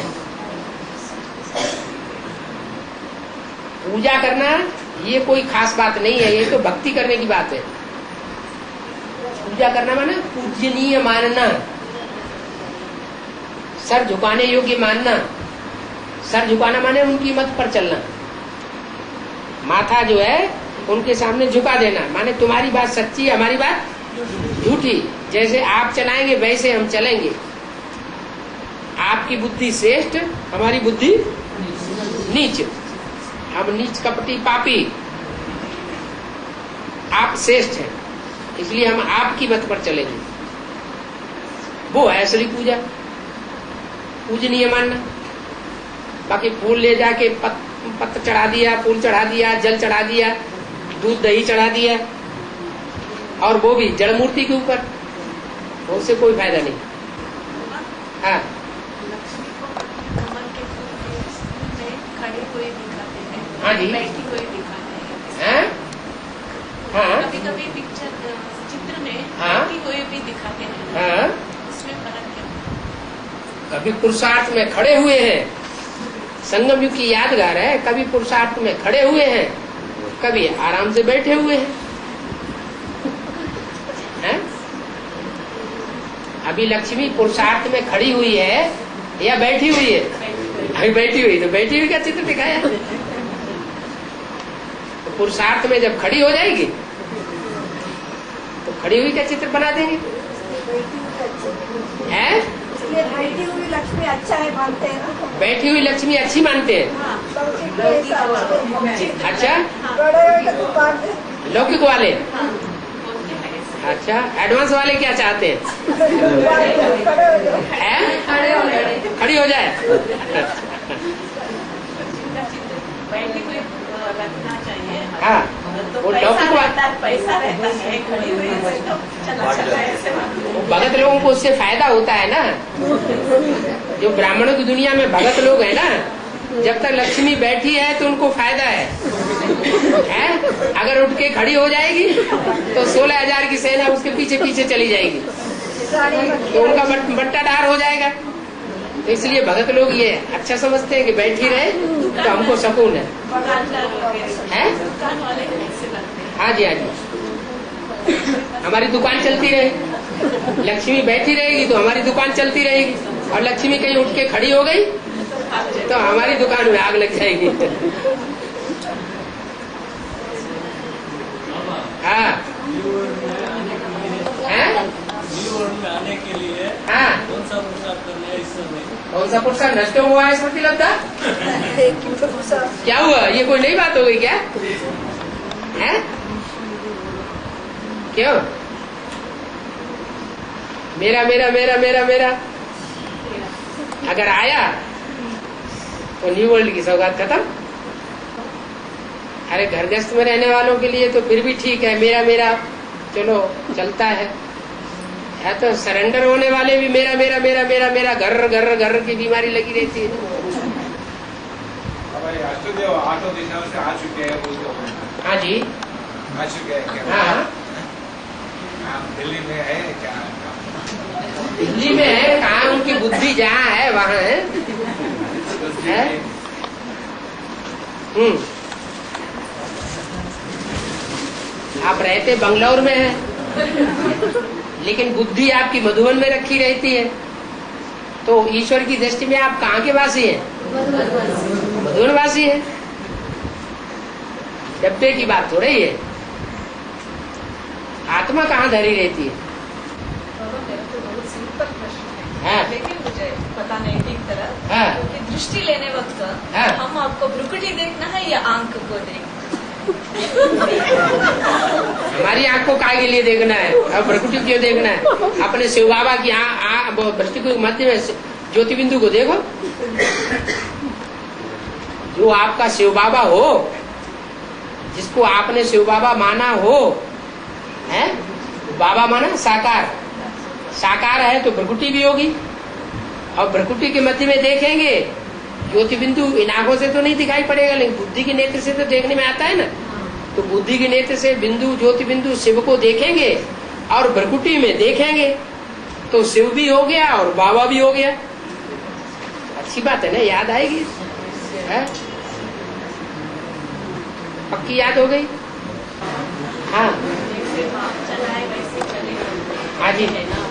पूजा करना ये कोई खास बात नहीं है, ये तो भक्ति करने की बात है। पूजा करना माना पूजनीय मानना, सर झुकाने योग्य मानना। सर झुकाना माने उनकी मत पर चलना, माथा जो है उनके सामने झुका देना, माने तुम्हारी बात सच्ची, हमारी बात झूठी। जैसे आप चलाएंगे वैसे हम चलेंगे। आपकी बुद्धि श्रेष्ठ, हमारी बुद्धि नीच। हम नीच कपटी पापी, आप श्रेष्ठ हैं, इसलिए हम आपकी मत पर चलेंगे। वो है असली पूजा, पूजनीय मानना। बाकी फूल ले जाके पत्त चढ़ा दिया, फूल चढ़ा दिया, जल चढ़ा दिया, दूध दही चढ़ा दिया, और वो भी जड़ मूर्ति के ऊपर, उससे कोई फायदा नहीं। हाँ, हाँ जी, बैठी हुई दिखाते हैं। हाँ, कभी कभी पिक्चर चित्र में हाँ, बैठी हुई भी दिखाते हैं। हाँ, इसमें फर्क क्या? कभी पुरुषार्थ में खड़े हुए हैं, संगम युग की यादगार है। कभी पुरुषार्थ में खड़े हुए हैं, कभी आराम से बैठे हुए हैं। अभी लक्ष्मी पुरुषार्थ में खड़ी हुई है या बैठी हुई है? अभी बैठी हुई, तो बैठी हुई का चित्र दिखाया। पुरुषार्थ में जब खड़ी हो जाएगी तो खड़ी हुई का चित्र बना देंगे। हैं? इसलिए बैठी हुई लक्ष्मी अच्छा है मानते हैं ना। बैठी हुई लक्ष्मी अच्छी मानते हैं। अच्छा, लौकिक वाले। अच्छा, एडवांस वाले क्या चाहते हैं? खड़ी हो जाए। हाँ, वो लौकिक वाला पैसा रहता है, खड़ी हुई भगत लोगों को उससे फायदा होता है ना। जो ब्राह्मणों की दुनिया में भगत लोग हैं ना, जब तक लक्ष्मी बैठी है तो उनको फायदा है? अगर उठ के खड़ी हो जाएगी तो 16,000 की सेना उसके पीछे पीछे चली जाएगी, तो उनका बट्टा डार हो जाएगा। तो इसलिए भगत लोग ये अच्छा समझते हैं कि बैठी रहे तो हमको सुकून है। हाँ जी, हाँ जी, हमारी दुकान चलती रहे। लक्ष्मी बैठी रहेगी तो हमारी दुकान चलती रहेगी, और लक्ष्मी कहीं उठ के खड़ी हो गई तो हमारी दुकान में आग लग जाएगी। हाँ, आने के लिए हाँ, कौन सा पुरस्कार करना है इस समय? कौन सा पुरस्कार? नष्ट हुआ है स्मृति लब्धा। क्या हुआ? ये कोई नई बात हो गई क्या? है? क्यों? मेरा मेरा मेरा मेरा मेरा अगर आया तो न्यू वर्ल्ड की सौगात खत्म। अरे घर गृहस्थ में रहने वालों के लिए तो फिर भी ठीक है, मेरा मेरा चलो चलता है। तो सरेंडर होने वाले भी मेरा मेरा मेरा मेरा मेरा घर घर घर की बीमारी लगी रहती है। अष्टदेव ऑटो दिशा से आ चुके हैं बोलते हो? हाँ जी, आ चुके हैं। हाँ, दिल्ली में है क्या? दिल्ली में है कहाँ? उनकी बुद्धि जहाँ है वहाँ है। आप रहते बंगलौर में हैं, लेकिन बुद्धि आपकी मधुबन में रखी रहती है। तो ईश्वर की दृष्टि में आप कहाँ के वासी हैं? मधुबन वासी है। डब्बे की बात थोड़ी है। आत्मा कहाँ धरी रहती है? हाँ। लेकिन मुझे पता नहीं ठीक तरह। हाँ। क्योंकि दृष्टि लेने वक्त हाँ। हम आपको भ्रुकुटी देखना है या आंख को देखना? हमारी आंख को काय के लिए देखना है? अब भ्रुकुटी क्यों देखना है? अपने शिव बाबा की दृष्टि के मध्य में ज्योति बिंदु को देखो। जो आपका शिव बाबा हो, जिसको आपने शिव बाबा माना हो, है बाबा माना साकार, साकार है तो भ्रुकुटी भी होगी। और भ्रुकुटी के मध्य में देखेंगे ज्योति बिंदु। इन आंखों से तो नहीं दिखाई पड़ेगा, लेकिन बुद्धि के नेत्र से तो देखने में आता है ना। तो बुद्धि के नेत्र से बिंदु ज्योति बिंदु शिव को देखेंगे और भ्रुकुटी में देखेंगे तो शिव भी हो गया और बाबा भी हो गया। अच्छी बात है ना, याद आएगी है? पक्की याद हो गई। हाँ हाँ जी,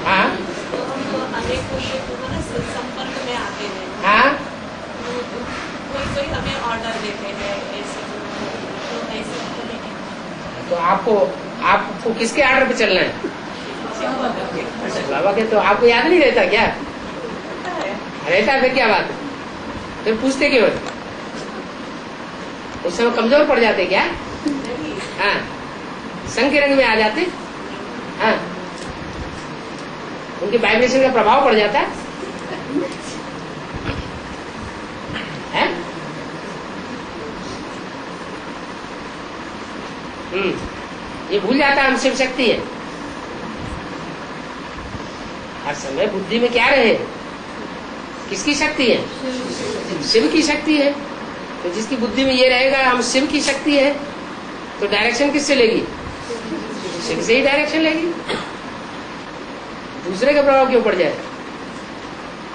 हाँ संपर्क में आते हैं। हाँ, कोई कोई हमें ऑर्डर देते हैं ऐसे, तो ऐसे तो आपको किसके ऑर्डर पे चलना है? बाबा के। तो आपको याद नहीं रहता क्या? रहता है, फिर क्या बात है? फिर पूछते क्यों? उस समय कमजोर पड़ जाते क्या? हाँ, संग के रंग में आ जाते। हाँ, उनके वाइब्रेशन का प्रभाव पड़ जाता है। ये भूल जाता है हम शिव शक्ति है। हर समय बुद्धि में क्या रहे? किसकी शक्ति है? शिव की शक्ति है। तो जिसकी बुद्धि में ये रहेगा हम शिव की शक्ति है, तो डायरेक्शन किससे लेगी? शिव से ही डायरेक्शन लेगी। दूसरे का प्रभाव क्यों पड़ जाए?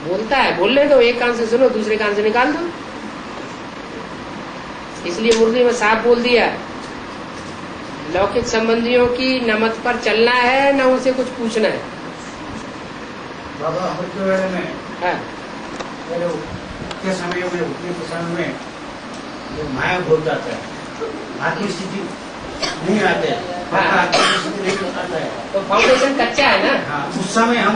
बोलता है, बोलने दो, एक कान से सुनो, दूसरे कान से निकाल दो। इसलिए मुरली में साफ बोल दिया, लौकिक संबंधियों की न मत पर चलना है, न उनसे कुछ पूछना है। बाबा अमृत वेले में हाँ, उठते समय में, उठने के समय में जो माया भूल जाता है, आत्मस्थिति नहीं आते, आत्मस्थिति नहीं आता है। तो फाउंडेशन कच्चा है ना। हाँ, उस समय हम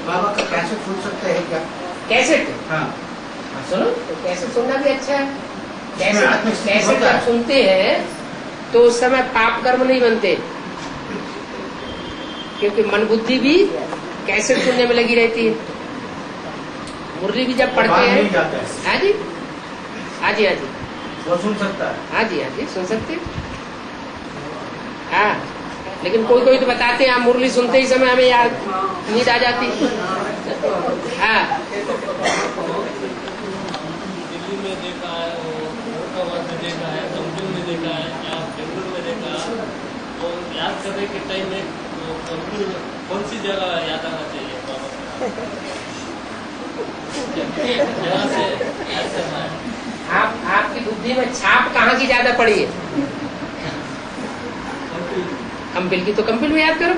बाबा का कैसेट सुन सकते हैं क्या? कैसेट? हाँ सुनो, तो कैसेट सुनना भी अच्छा है। कैसेट जब सुनते हैं तो उस समय पाप कर्म नहीं बनते, क्योंकि मन बुद्धि भी कैसेट सुनने में लगी रहती है। मुरली भी जब पढ़ते हैं, हाँ जी, हाँ जी, हाँ जी, वो सुन सकता है। हाँ जी, हाँ जी, सुन सकते हैं। हाँ, लेकिन कोई कोई तो बताते हैं मुरली सुनते ही समय हमें याद नींद आ जाती। हाँ, दिल्ली में देखा है, औरंगाबाद में देखा है, तंजौर में देखा है, या बेंगलुरु में देखा, और याद करने के टाइम में कौन सी जगह याद आना चाहिए बाबा? जगह से याद करना है। आपकी बुद्धि में छाप कहाँ की ज्यादा पड़ी है? कंपिल की तो कंपिल में याद करो।